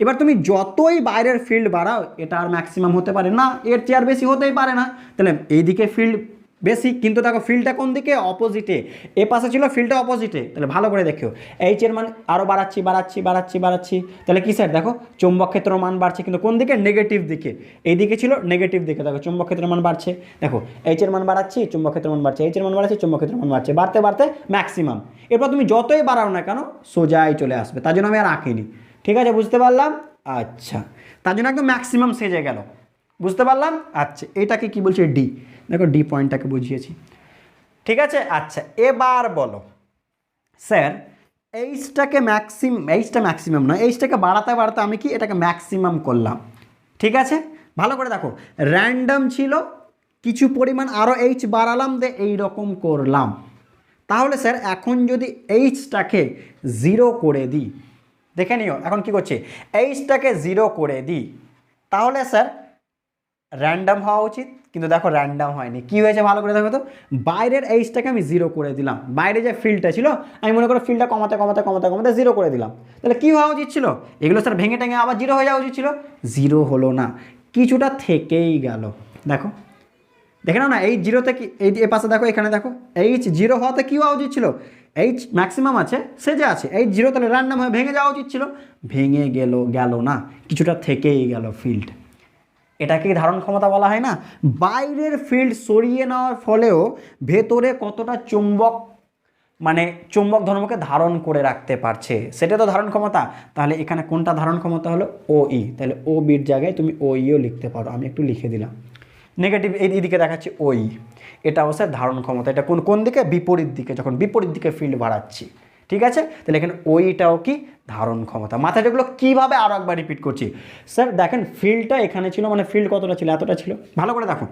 এবার তুমি যতই বাইরের ফিল্ড বাড়াও এটা আর ম্যাক্সিমাম হতে পারে না, এর চেয়ে বেশি হতেই পারে না। তাহলে এই দিকে ফিল্ড বেশি, কিন্তু দেখো ফিল্ডটা কোন দিকে? অপোজিটে। এ পাশে ছিল ফিল্ডটা অপোজিটে, তাহলে ভালো করে দেখো এইচের মান আরও বাড়াচ্ছি বাড়াচ্ছি বাড়াচ্ছি বাড়াচ্ছি, তাহলে কি স্যার? দেখো চুম্বক ক্ষেত্রের মান বাড়ছে, কিন্তু কোন দিকে? নেগেটিভ দিকে। এই দিকে ছিল নেগেটিভ দিকে, দেখো চুম্বক ক্ষেত্রের মান বাড়ছে। দেখো এইচের মান বাড়াচ্ছি, চুম্বক ক্ষেত্রের মান বাড়ছে, এইচের মান বাড়াচ্ছি, চুম্বক ক্ষেত্রের মান বাড়ছে, বাড়তে বাড়তে ম্যাক্সিমাম। এরপর তুমি যতই বাড়াও না কেন সোজাই চলে আসবে, তার জন্য আমি আর আঁকিনি। ঠিক আছে, বুঝতে পারলাম? আচ্ছা, তার জন্য একদম ম্যাক্সিমাম সেজে গেল, বুঝতে পারলাম? আচ্ছা, এটাকে কি বলছে? ডি। দেখো ডি পয়েন্টটাকে বুঝিয়েছি। ঠিক আছে, আচ্ছা এবার বলো স্যার এইচটাকে এইচটা ম্যাক্সিমাম নয়, এইচটাকে বাড়াতে বাড়াতে আমি কি এটাকে ম্যাক্সিমাম করলাম। ঠিক আছে, ভালো করে দেখো, র্যান্ডম ছিল, কিছু পরিমাণ আরও এইচ বাড়ালাম, দে এইরকম করলাম। তাহলে স্যার এখন যদি এইচটাকে জিরো করে দিই, দেখে নিও এখন কি করছে, এইচটাকে জিরো করে দিই, তাহলে স্যার র্যান্ডম হওয়া উচিত, কিন্তু দেখো র্যান্ডম হয়নি। কি হয়েছে ভালো করে দেখো তো, বাইরের এইচটাকে আমি জিরো করে দিলাম, বাইরে যে ফিল্ডটা ছিল আমি মনে করো ফিল্ডটা কমাতে কমাতে কমাতে কমাতে জিরো করে দিলাম। তাহলে কি হওয়া উচিত ছিল? এগুলো স্যার ভেঙে টেঙে আবার জিরো হয়ে যাওয়া উচিত ছিল, জিরো হলো না, কিছুটা থেকেই গেল। দেখো দেখে নাও না, এই জিরোতে কি এই পাশে দেখো, এখানে দেখো এইচ জিরো হওয়াতে কী হওয়া উচিত ছিল? এইচ ম্যাক্সিমাম আছে, সে যে আছে এইচ জিরো, তাহলে র্যান্ডম হয়ে ভেঙে যাওয়া উচিত ছিল, ভেঙে গেল না, কিছুটা থেকেই গেল ফিল্ড। এটাকে ধারণ ক্ষমতা বলা হয় না? বাইরের ফিল্ড সরিয়ে নেওয়ার ফলেও ভেতরে কতটা চুম্বক, মানে চুম্বক ধর্মকে ধারণ করে রাখতে পারছে, সেটা তো ধারণ ক্ষমতা। তাহলে এখানে কোনটা ধারণ ক্ষমতা হলো? ও ই। তাহলে ও বির জায়গায় তুমি ও ইও লিখতে পারো, আমি একটু লিখে দিলাম। নেগেটিভ এই দিকে দেখাচ্ছি ওই, এটা অবশ্যই ধারণ ক্ষমতা। এটা কোন কোন দিকে? বিপরীত দিকে, যখন বিপরীত দিকে ফিল্ড বাড়াচ্ছি। ঠিক আছে, তাহলে এখানে ওইটাও কি ধারণ ক্ষমতা। মাথায় যেগুলো কীভাবে আরও একবার রিপিট করছি স্যার, দেখেন ফিল্ডটা এখানে ছিল, মানে ফিল্ড কতটা ছিল? এতটা ছিল। ভালো করে দেখো,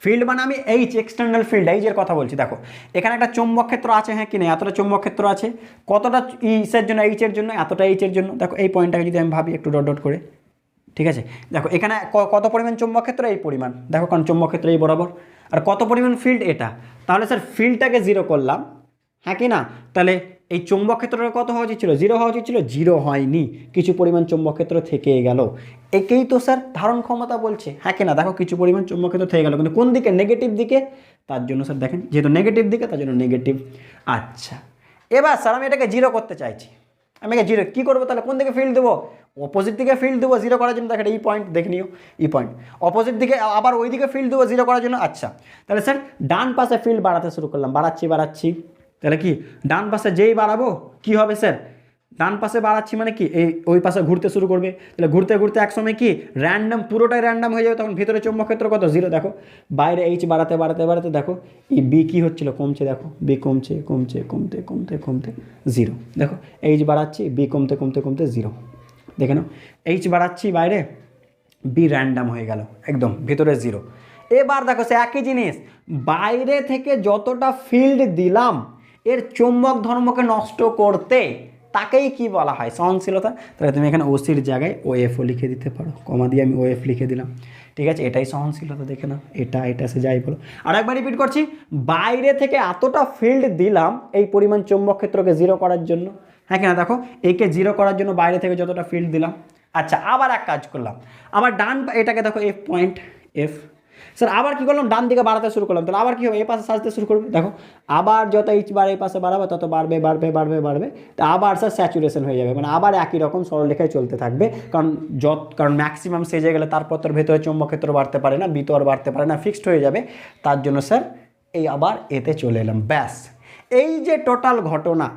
ফিল্ড মানে আমি এইচ এক্সটার্নাল ফিল্ড এইচের কথা বলছি। দেখো এখানে একটা চৌম্বক ক্ষেত্র আছে, হ্যাঁ কি না? এতটা চৌম্বক ক্ষেত্র আছে, কতটা ইসের জন্য? এইচের জন্য, এতটা এইচের জন্য। দেখো এই পয়েন্টটাকে যদি আমি ভাবি একটু ডট ডট করে, ঠিক আছে, দেখো এখানে কত পরিমাণ চৌম্বক ক্ষেত্র? এই পরিমাণ। দেখো কারণ চৌম্বক ক্ষেত্র এই বরাবর, আর কত পরিমাণ ফিল্ড? এটা। তাহলে স্যার ফিল্ডটাকে জিরো করলাম, হ্যাঁ কি না? তাহলে এই চৌম্বক ক্ষেত্রটা কত হওয়া উচিত ছিল? জিরো হওয়া উচিত ছিল, জিরো হয়নি, কিছু পরিমাণ চৌম্বক ক্ষেত্র থেকে গেল। একেই তো স্যার ধারণ ক্ষমতা বলছে, হ্যাঁ কি না? দেখো কিছু পরিমাণ চৌম্বক ক্ষেত্র থেকে গেল, কিন্তু কোন দিকে? নেগেটিভ দিকে। তার জন্য স্যার দেখেন, যেহেতু নেগেটিভ দিকে তার জন্য নেগেটিভ। আচ্ছা এবার স্যার আমি এটাকে জিরো করতে চাইছি, আমি একে জিরো কী করবো? তাহলে কোন দিকে ফিল্ড দেবো? অপোজিট দিকে ফিল্ড দেবো জিরো করার জন্য। দেখেন এই পয়েন্ট দেখে নিও, এই পয়েন্ট অপোজিট দিকে, আবার ওই দিকে ফিল্ড দেবো জিরো করার জন্য। আচ্ছা তাহলে স্যার ডান পাশে ফিল্ড বাড়াতে শুরু করলাম, বাড়াচ্ছি বাড়াচ্ছি, তাহলে কি ডান পাশে যেই বাড়াবো কি হবে স্যার? ডান পাশে বাড়াচ্ছি মানে কি এই ওই পাশে ঘুরতে শুরু করবে, তাহলে ঘুরতে ঘুরতে একসময় কি র্যান্ডম, পুরোটাই র্যান্ডম হয়ে যাবে, তখন ভিতরে চৌম্বক ক্ষেত্র কত? জিরো। দেখো বাইরে এইচ বাড়াতে বাড়াতে বাড়াতে দেখো এই বি কী হচ্ছিলো? কমছে। দেখো বি কমছে কমছে কমতে কমতে কমতে জিরো। দেখো এইচ বাড়াচ্ছি, বি কমতে কমতে কমতে জিরো। দেখে নাও এইচ বাড়াচ্ছি বাইরে, বি র্যান্ডাম হয়ে গেল একদম ভিতরে জিরো। এবার দেখো সে একই জিনিস, বাইরে থেকে যতটা ফিল্ড দিলাম এর চৌম্বক ধর্মকে নষ্ট করতে, তাকেই কি বলা হয়? সহনশীলতা। তাহলে তুমি এখানে ওসির জায়গায় ও এফও লিখে দিতে পারো, কমা দিয়ে আমি ও এফ লিখে দিলাম। ঠিক আছে, এটাই সহনশীলতা। দেখে না, এটা সে যাই বলো। আর একবার রিপিট করছি, বাইরে থেকে এতটা ফিল্ড দিলাম এই পরিমাণ চৌম্বক ক্ষেত্রকে জিরো করার জন্য, হ্যাঁ কিনা? দেখো একে জিরো করার জন্য বাইরে থেকে যতটা ফিল্ড দিলাম। আচ্ছা আবার এক কাজ করলাম, আবার ডান এটাকে দেখো এফ পয়েন্ট এফ, স্যার আবার কী করলাম? ডান দিকে বাড়াতে শুরু করলাম, তাহলে আবার কী হবে? এ পাশে সাজতে শুরু করবে। দেখো আবার যত এইচ বাড়ে এই পাশে বাড়াবে তত বাড়বে বাড়বে বাড়বে বাড়বে, তা আবার স্যার স্যাচুরেশন হয়ে যাবে, মানে আবার একই রকম সরলরেখায় চলতে থাকবে। কারণ ম্যাক্সিমাম সেজে গেলে তারপর তোর ভেতরে চৌম্বক ক্ষেত্র বাড়তে পারে না, বিতর বাড়তে পারে না, ফিক্সড হয়ে যাবে। তার জন্য স্যার এই আবার এতে চলে এলাম। ব্যাস, এই যে টোটাল ঘটনা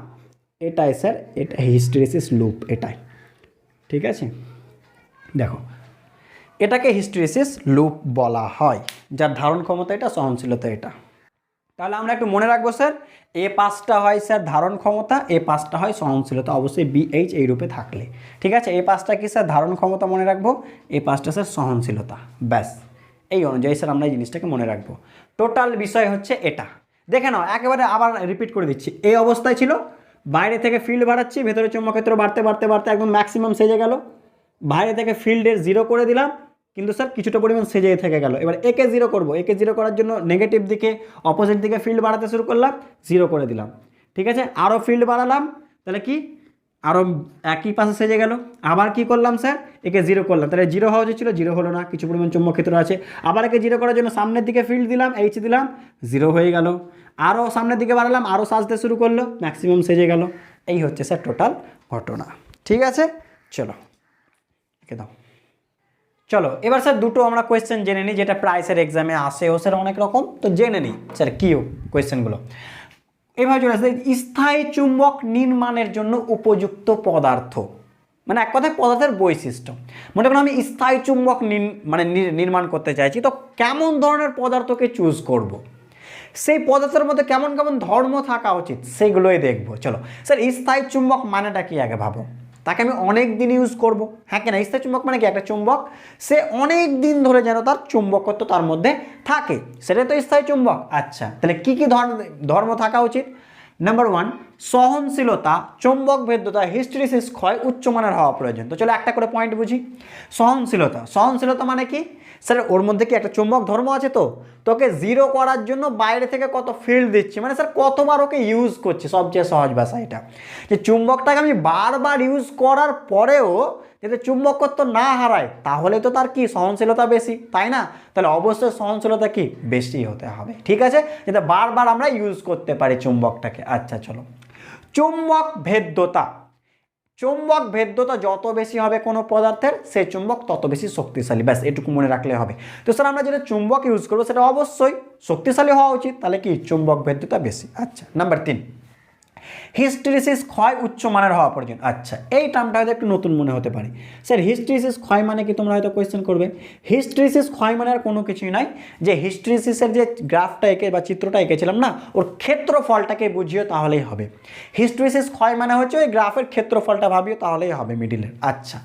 এটাই স্যার, এটা হিস্টেরেসিস লুপ, এটাই। ঠিক আছে, দেখো এটাকে হিস্টেরেসিস লুপ বলা হয়, যার ধারণ ক্ষমতা এটা, সহনশীলতা এটা। তাহলে আমরা একটু মনে রাখবো স্যার, এ পাঁচটা হয় স্যার ধারণ ক্ষমতা, এ পাঁচটা হয় সহনশীলতা, অবশ্যই বিএইচ এই রূপে থাকলে। ঠিক আছে, এই পাঁচটা কি স্যার ধারণ ক্ষমতা মনে রাখবো, এই পাঁচটা স্যার সহনশীলতা, ব্যাস এই অনুযায়ী স্যার আমরা এই জিনিসটাকে মনে রাখবো। টোটাল বিষয় হচ্ছে এটা। দেখে নাও, একেবারে আবার রিপিট করে দিচ্ছি। এই অবস্থায় ছিল, বাইরে থেকে ফিল্ড বাড়াচ্ছি, ভেতরে চুম্বক ক্ষেত্র বাড়তে বাড়তে বাড়তে একদম ম্যাক্সিমাম সেজে গেল। বাইরে থেকে ফিল্ডের জিরো করে দিলাম, কিন্তু স্যার কিছুটা পরিমাণ সেজে থেকে গেল। এবার একে জিরো করবো, একে জিরো করার জন্য নেগেটিভ দিকে অপোজিট দিকে ফিল্ড বাড়াতে শুরু করলাম, জিরো করে দিলাম। ঠিক আছে, আরও ফিল্ড বাড়ালাম, তাহলে কি আরও একই পাশে সেজে গেল। আবার কি করলাম স্যার, একে জিরো করলাম, তাহলে জিরো হওয়া উচিত ছিল, জিরো হলো না, কিছু পরিমাণ চুম্বক ক্ষেত্র আছে। আবার একে জিরো করার জন্য সামনের দিকে ফিল্ড দিলাম, এইচ দিলাম, জিরো হয়ে গেল। আরও সামনের দিকে বাড়ালাম, আরও সাজতে শুরু করলো, ম্যাক্সিমাম সেজে গেল। এই হচ্ছে স্যার টোটাল ঘটনা। ঠিক আছে, চলো একে দাও। চলো এবার স্যার দুটো আমরা কোয়েশ্চেন জেনে নিই, যেটা প্রাইসের এক্সামে আসেও স্যার অনেক রকম, তো জেনে নিই স্যার কী কোয়েশ্চেনগুলো। এভাবে চলে আসে, স্থায়ী চুম্বক নির্মাণের জন্য উপযুক্ত পদার্থ, মানে এক কথায় পদার্থের বৈশিষ্ট্য। মনে করুন আমি স্থায়ী চুম্বক নির্মাণ করতে চাইছি, তো কেমন ধরনের পদার্থকে চুজ করব, সেই পদার্থের মধ্যে কেমন কেমন ধর্ম থাকা উচিত, সেগুলোই দেখবো। চলো স্যার, স্থায়ী চুম্বক মানেটা কি আগে ভাবো। তাকে আমি অনেক দিন ইউজ করব, হ্যাঁ কিনা। স্থায়ী চুম্বক মানে কি, একটা চুম্বক সে অনেক দিন ধরে যেন তার চুম্বকত্ব তার মধ্যে থাকে, সেটাই তো স্থায়ী চুম্বক। আচ্ছা, তাহলে কি কি ধর্ম থাকা উচিত? নাম্বার 1, সহনশীলতা, চৌম্বক ভেদ্যতা, হিস্টেরিসিস ক্ষয় উচ্চমানের হওয়া প্রয়োজন। তো চলো একটা করে পয়েন্ট বুঝি। সহনশীলতা, সহনশীলতা মানে কি স্যার, ওর মধ্যে কি একটা চুম্বক ধর্ম আছে, তো তোকে জিরো করার জন্য বাইরে থেকে কত ফিল্ড দিচ্ছি, মানে স্যার কতবার ওকে ইউজ করছি, সবচেয়ে সহজ ভাষা এটা, যে চুম্বকটাকে আমি বারবার ইউজ করার পরেও যাতে চুম্বকত্ব না হারায়, তাহলে তো তার কি সহনশীলতা বেশি, তাই না? তাহলে অবশ্যই সহনশীলতা কি বেশি হতে হবে। ঠিক আছে, যাতে বারবার আমরা ইউজ করতে পারি চুম্বকটাকে। আচ্ছা চলো, চুম্বক ভেদ্যতা, চুম্বক ভেদ্যতা যত বেশি হবে কোনো পদার্থের, সেই চুম্বক তত বেশি শক্তিশালী, ব্যাস এটুকু মনে রাখলে হবে। তো স্যার আমরা যেটা চুম্বক ইউজ করবো সেটা অবশ্যই শক্তিশালী হওয়া উচিত, তাহলে কি চুম্বক ভেদ্যতা বেশি। আচ্ছা, নাম্বার 3, হিস্টেরিসিস ক্ষয় উচ্চমানের হওয়া প্রয়োজন। আচ্ছা, এই টার্মটা হয়তো একটু নতুন মনে হতে পারে স্যার, হিস্টেরিসিস ক্ষয় মানে কি, তোমরা হয়তো কোয়েশ্চেন করবে। হিস্টেরিসিস ক্ষয় মানে আর কোনো কিছুই নয়, যে হিস্টেরিসিসের যে গ্রাফটা এঁকে বা চিত্রটা এঁকেছিলাম না, ওর ক্ষেত্রফলটাকে বুঝিও তাহলেই হবে। হিস্টেরিসিস ক্ষয় মানে হচ্ছে ওই গ্রাফের ক্ষেত্রফলটা ভাবিও তাহলেই হবে মিডিলের। আচ্ছা,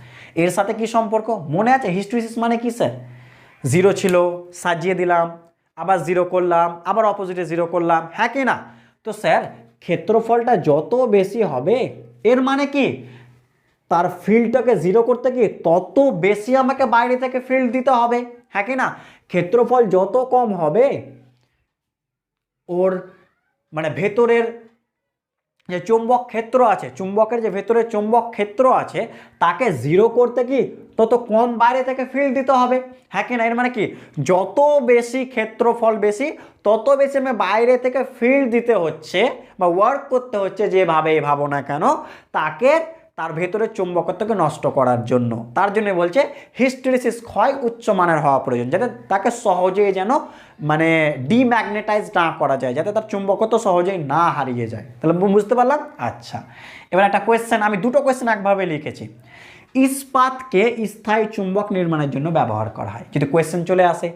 এর সাথে কি সম্পর্ক মনে আছে? হিস্টেরিসিস মানে কি স্যার, জিরো ছিল, সাজিয়ে দিলাম, আবার জিরো করলাম, আবার অপোজিটে জিরো করলাম, হ্যাঁ কি না? তো স্যার ক্ষেত্রফলটা যত বেশি হবে, এর মানে কি তার ফিল্ডটাকে জিরো করতে কি তত বেশি আমাকে বাইরে থেকে ফিল্ড দিতে হবে, হ্যাঁ কি না? ক্ষেত্রফল যত কম হবে, ওর মানে ভেতরের যে চুম্বক ক্ষেত্র আছে, চুম্বকের যে ভেতরে চুম্বক ক্ষেত্র আছে, তাকে জিরো করতে কি তত কম বাইরে থেকে ফিল্ড দিতে হবে, হ্যাঁ কি না? এর মানে কি যত বেশি ক্ষেত্রফল বেশি, তত বেশি আমি বাইরে থেকে ফিল্ড দিতে হচ্ছে বা ওয়ার্ক করতে হচ্ছে, যেভাবে ভাবো না কেন, তাকে তার ভেতরে চুম্বকত্বকে নষ্ট করার জন্য। তার জন্য বলছে হিস্টেরিসিস ক্ষয় উচ্চমানের হওয়া প্রয়োজন, যাতে তাকে সহজেই যেন মানে ডিম্যাগনেটাইজ না করা যায়, যাতে তার চুম্বকত্ব সহজেই না হারিয়ে যায়। তাহলে বুঝতে পারলাম। আচ্ছা, এবার একটা কোয়েশ্চেন, আমি দুটো কোয়েশ্চেন একভাবে লিখেছি। ইস্পাতকে স্থায়ী চুম্বক নির্মাণের জন্য ব্যবহার করা হয়। যদি কোয়েশ্চেন চলে আসে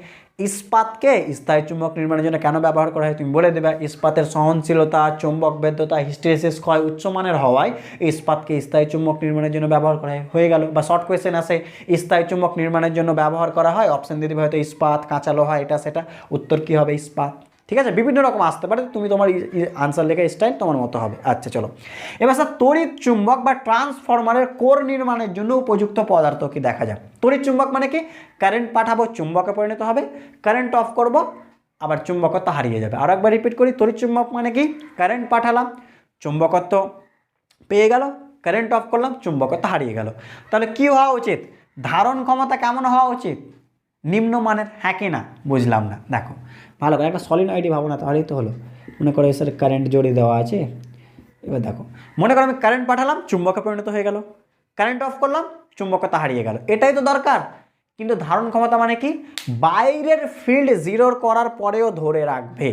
ইস্পাতকে স্থায়ী চুম্বক নির্মাণের জন্য কেন ব্যবহার করা হয়, তুমি বলে দেবে ইস্পাতের সহনশীলতা, চুম্বক ভেদ্যতা, হিস্টেরিসিস ক্ষয় উচ্চমানের হওয়ায় ইস্পাতকে স্থায়ী চুম্বক নির্মাণের জন্য ব্যবহার করা হয়, হয়ে গেল। বা শর্ট কোয়েশ্চেন আসে স্থায়ী চুম্বক নির্মাণের জন্য ব্যবহার করা হয়, অপশন দিয়ে দেবে হয়তো ইস্পাত, কাঁচা লোহা, এটা সেটা, উত্তর কী হবে? ইস্পাত। ঠিক আছে, বিভিন্ন রকম আসতে পারে, তুমি তোমার আনসার লেখা স্টাইল তোমার মতো হবে। আচ্ছা চলো, এবার স্যার তড়িৎ চুম্বক বা ট্রান্সফরমারের কোর নির্মাণের জন্য উপযুক্ত পদার্থ কি দেখা যায়। তড়িৎ চুম্বক মানে কি, কারেন্ট পাঠাবো, চুম্বকে পরিণত হবে, কারেন্ট অফ করব, আবার চুম্বকত্ব হারিয়ে যাবে। আর একবার রিপিট করি, তড়িৎ চুম্বক মানে কি, কারেন্ট পাঠালাম, চুম্বকত্ব পেয়ে গেল, কারেন্ট অফ করলাম, চুম্বকত্ব হারিয়ে গেল। তাহলে কি হওয়া উচিত? ধারণ ক্ষমতা কেমন হওয়া উচিত? নিম্নমানের, হ্যাঁ কি না? বুঝলাম না, দেখো ভালো করে একটা সলিনয়েডই ভাবো না, তাহলেই তো হলো। মনে করো এসে কারেন্ট জড়িয়ে দেওয়া আছে, এবার দেখো মনে করো আমি কারেন্ট পাঠালাম, চুম্বকে পরিণত হয়ে গেল, কারেন্ট অফ করলাম, চুম্বকতা হারিয়ে গেল, এটাই তো দরকার। কিন্তু ধারণ ক্ষমতা মানে কি, বাইরের ফিল্ড জিরোর করার পরেও ধরে রাখবে,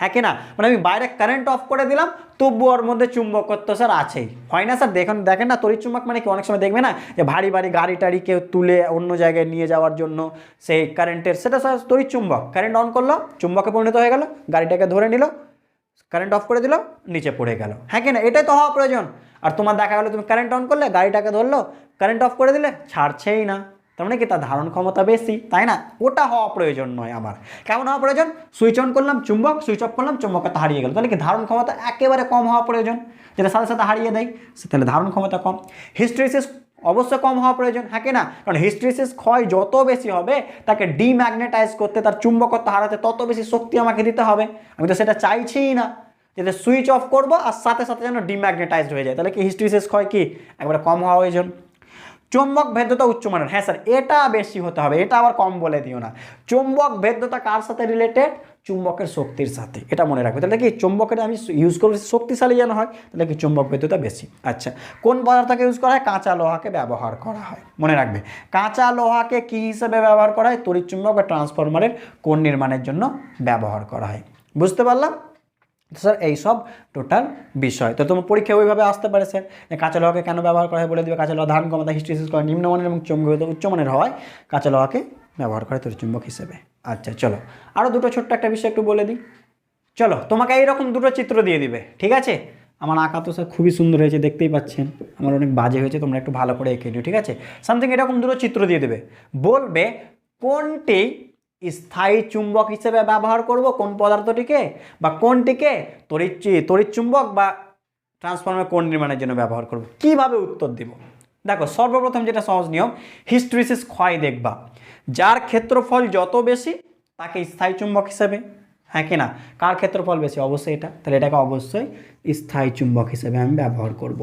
হ্যাঁ কি না? মানে আমি বাইরে কারেন্ট অফ করে দিলাম, তবু ওর মধ্যে চুম্বকত্ব স্যার আছেই, হয় না স্যার? দেখেন না, তড়িৎ চুম্বক মানে কি, অনেক সময় দেখবে না যে ভারী ভারী গাড়ি টাড়ি কেউ তুলে অন্য জায়গায় নিয়ে যাওয়ার জন্য সেই কারেন্টের, সেটা স্যার তড়িৎ চুম্বক। কারেন্ট অন করলো, চুম্বকে পরিণত হয়ে গেল, গাড়িটাকে ধরে নিল, কারেন্ট অফ করে দিল, নিচে পড়ে গেল, হ্যাঁ কি না? এটাই তো হওয়া প্রয়োজন। আর তোমার দেখা গেলো তুমি কারেন্ট অন করলে, গাড়িটাকে ধরলো, কারেন্ট অফ করে দিলে, ছাড়ছেই না, তার মানে কি তার ধারণ ক্ষমতা বেশি, তাই না? ওটা হওয়া প্রয়োজন নয় আমার। কেমন হওয়া প্রয়োজন? সুইচ অন করলাম চুম্বক, সুইচ অফ করলাম চুম্বকতা হারিয়ে গেল, তাহলে কি ধারণ ক্ষমতা একেবারে কম হওয়া প্রয়োজন, যেটা সাথে সাথে হারিয়ে দেয়, তাহলে ধারণ ক্ষমতা কম। হিস্টেরিসিস অবশ্যই কম হওয়া প্রয়োজন, হ্যাঁ কি না? কারণ হিস্টেরিসিস ক্ষয় যত বেশি হবে, তাকে ডিম্যাগনেটাইজ করতে, তার চুম্বকত্ব হারাতে তত বেশি শক্তি আমাকে দিতে হবে। আমি তো সেটা চাইছিই না, যাতে সুইচ অফ করবো আর সাথে সাথে যেন ডিম্যাগনেটাইজড হয়ে যায়, তাহলে কি হিস্টেরিসিস ক্ষয় কি একবারে কম হওয়া প্রয়োজন। চুম্বক ভেদ্যতা উচ্চমানের, হ্যাঁ স্যার এটা বেশি হতে হবে, এটা আবার কম বলে দিও না। চুম্বক ভেদ্যতা কার সাথে রিলেটেড? চুম্বকের শক্তির সাথে, এটা মনে রাখবে। তাহলে কি চুম্বকের আমি ইউজ করবো শক্তিশালী যেন হয়, তাহলে কি চুম্বক ভেদ্যতা বেশি। আচ্ছা, কোন পদার্থকে ইউজ করা হয়? কাঁচা লোহাকে ব্যবহার করা হয়, মনে রাখবে। কাঁচা লোহাকে কি হিসেবে ব্যবহার করা হয়? তড়িৎ চুম্বক বা ট্রান্সফরমারের কোণ নির্মাণের জন্য ব্যবহার করা হয়। বুঝতে পারলাম স্যার এইসব টোটাল বিষয়। তো তোমার পরীক্ষা ওইভাবে আসতে পারে স্যার, কাঁচা লোহাকে কেন ব্যবহার করা হয় বলে দেবে। কাঁচা লোহা ধারণ ক্ষমতা হিস্টেরিসিস করে নিম্নমানের এবং চুম্বক উচ্চমানের হওয়ায় কাঁচা লোহাকে ব্যবহার করে তড়িৎচুম্বক হিসেবে। আচ্ছা চলো, আরও দুটো ছোট্ট একটা বিষয় একটু বলে দিই। চলো, তোমাকে এইরকম দুটো চিত্র দিয়ে দিবে, ঠিক আছে? আমার আঁকা তো স্যার খুবই সুন্দর হয়েছে, দেখতেই পাচ্ছেন। আমার অনেক বাজে হয়েছে, তোমরা একটু ভালো করে এঁকে নিও, ঠিক আছে? সামথিং এরকম দুটো চিত্র দিয়ে দেবে, বলবে কোনটি স্থায়ী চুম্বক হিসেবে ব্যবহার করব, কোন পদার্থটিকে, বা কোনটিকে তড়িৎ চুম্বক বা ট্রান্সফর্মার কোণ নির্মাণের জন্য ব্যবহার করব। কিভাবে উত্তর দিব? দেখো, সর্বপ্রথম যেটা সহজ নিয়ম, হিস্টেরিসিস ক্ষয় দেখবা, যার ক্ষেত্রফল যত বেশি তাকে স্থায়ী চুম্বক হিসেবে, হ্যাঁ কি না? কার ক্ষেত্রফল বেশি? অবশ্যই এটা, তাহলে এটাকে অবশ্যই স্থায়ী চুম্বক হিসেবে আমি ব্যবহার করব,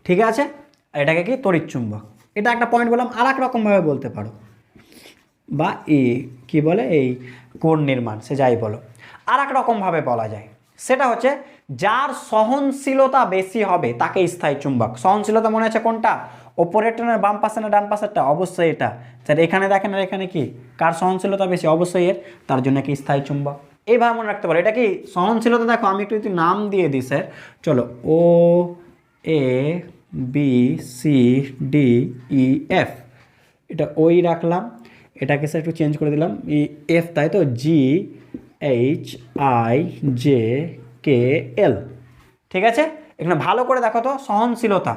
ঠিক আছে? আর এটাকে কি? তড়িৎ চুম্বক। এটা একটা পয়েন্ট বললাম। আর এক রকমভাবে বলতে পারো, বা কি বলে এই কোণ নির্মাণ, সে যাই বলো, আর এক রকমভাবে বলা যায়, সেটা হচ্ছে যার সহনশীলতা বেশি হবে তাকে স্থায়ী চুম্বক। সহনশীলতা মনে আছে কোনটা? ওপরেরটা না বাম পাশে না ডান পাশেরটা? অবশ্যই এটা স্যার। এখানে দেখেন, আর এখানে কি কার সহনশীলতা বেশি? অবশ্যই এর, তার জন্য কি স্থায়ী চুম্বক। এইভাবে মনে রাখতে পারো। এটা কি সহনশীলতা? দেখো আমি একটু যদি নাম দিয়ে দিই স্যার, চলো, ও A B C D E F, এটা ওই রাখলাম, এটাকে স্যার একটু চেঞ্জ করে দিলাম, এফ, তাই তো, G H I J K L, ঠিক আছে? এখানে ভালো করে দেখো তো, সহনশীলতা,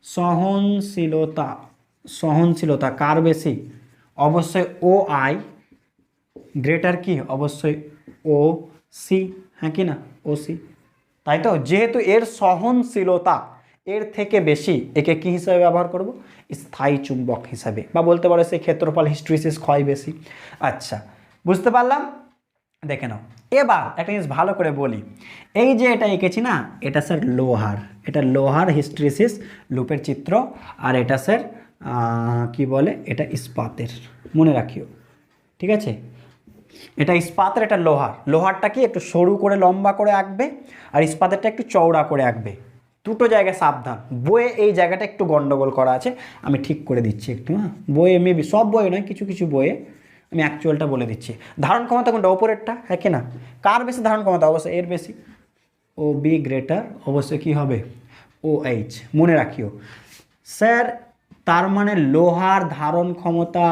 সহনশীলতা, সহনশীলতা কার বেশি? অবশ্যই ও আই গ্রেটার কি? অবশ্যই ও সি, হ্যাঁ কি না? ও সি, তাই তো। যেহেতু এর সহনশীলতা এর থেকে বেশি, একে কি হিসাবে ব্যবহার করব? স্থায়ী চুম্বক হিসাবে, বা বলতে পারো সেই ক্ষেত্রফল হিস্টেরিসিস ক্ষয় বেশি। আচ্ছা, বুঝতে পারলাম। দেখে নাও এবার একটা জিনিস ভালো করে বলি, এই যে এটা এঁকেছি না, এটা স্যার লোহার, এটা লোহার হিস্টেরিসিস লুপের চিত্র, আর এটা স্যার কি বলে, এটা ইস্পাতের, মনে রাখিও, ঠিক আছে? এটা ইস্পাতের, এটা লোহার। লোহারটা কি একটু সরু করে লম্বা করে আঁকবে, আর ইস্পাতেরটা একটু চওড়া করে আঁকবে। দুটো জায়গায় সাবধান, বইয়ে এই জায়গাটা একটু গন্ডগোল করা আছে, আমি ঠিক করে দিচ্ছি একটু, হ্যাঁ? বইয়ে মেবি, সব বইয়ে নয়, কিছু কিছু বইয়ে আমি অ্যাকচুয়ালটা বলে দিচ্ছি। ধারণ ক্ষমতা কোনটা? ওপরেরটা, হ্যাঁ কি না? কার বেশি ধারণ ক্ষমতা? অবশ্যই এর বেশি, ও বি গ্রেটার, অবশ্যই কি হবে? ও এইচ, মনে রাখিও স্যার। তার মানে লোহার ধারণ ক্ষমতা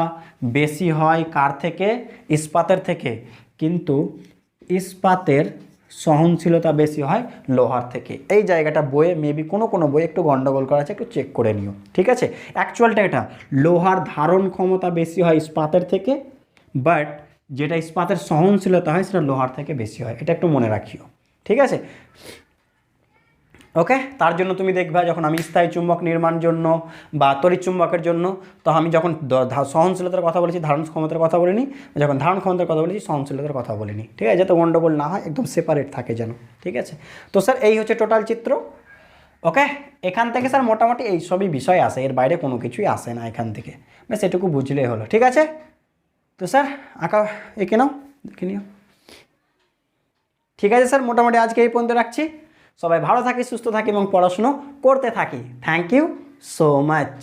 বেশি হয় কার থেকে? ইস্পাতের থেকে, কিন্তু ইস্পাতের সহনশীলতা বেশি হয় লোহার থেকে। এই জায়গাটা বইয়ে মেবি কোনো কোনো বই একটু গন্ডগোল করা আছে, একটু চেক করে নিও, ঠিক আছে? অ্যাকচুয়ালটা এটা, লোহার ধারণ ক্ষমতা বেশি হয় ইস্পাতের থেকে, বাট যেটা ইস্পাতের সহনশীলতা হয় সেটা লোহার থেকে বেশি হয়, এটা একটু মনে রাখিও, ঠিক আছে? ওকে, তার জন্য তুমি দেখবা যখন আমি স্থায়ী চুম্বক নির্মাণ জন্য বা তড়িৎ চুম্বকের জন্য, তো আমি যখন সহনশীলতার কথা বলেছি ধারণ ক্ষমতার কথা বলিনি, যখন ধারণ ক্ষমতার কথা বলেছি সহনশীলতার কথা বলিনি, ঠিক আছে? যাতে গন্ডগোল না হয়, একদম সেপারেট থাকে যেন, ঠিক আছে? তো স্যার এই হচ্ছে টোটাল চিত্র। ওকে, এখান থেকে স্যার মোটামুটি এই সবই বিষয় আসে, এর বাইরে কোনো কিছুই আসে না এখান থেকে, ব্যাস এটুকু বুঝলেই হলো, ঠিক আছে? তো স্যার আঁকা এঁকে নাও, দেখে নিও, ঠিক আছে স্যার? মোটামুটি আজকে এই পর্যন্ত রাখছি। সবাই ভালো থাকি, সুস্থ থাকি এবং পড়াশুনো করতে থাকি। Thank you so much.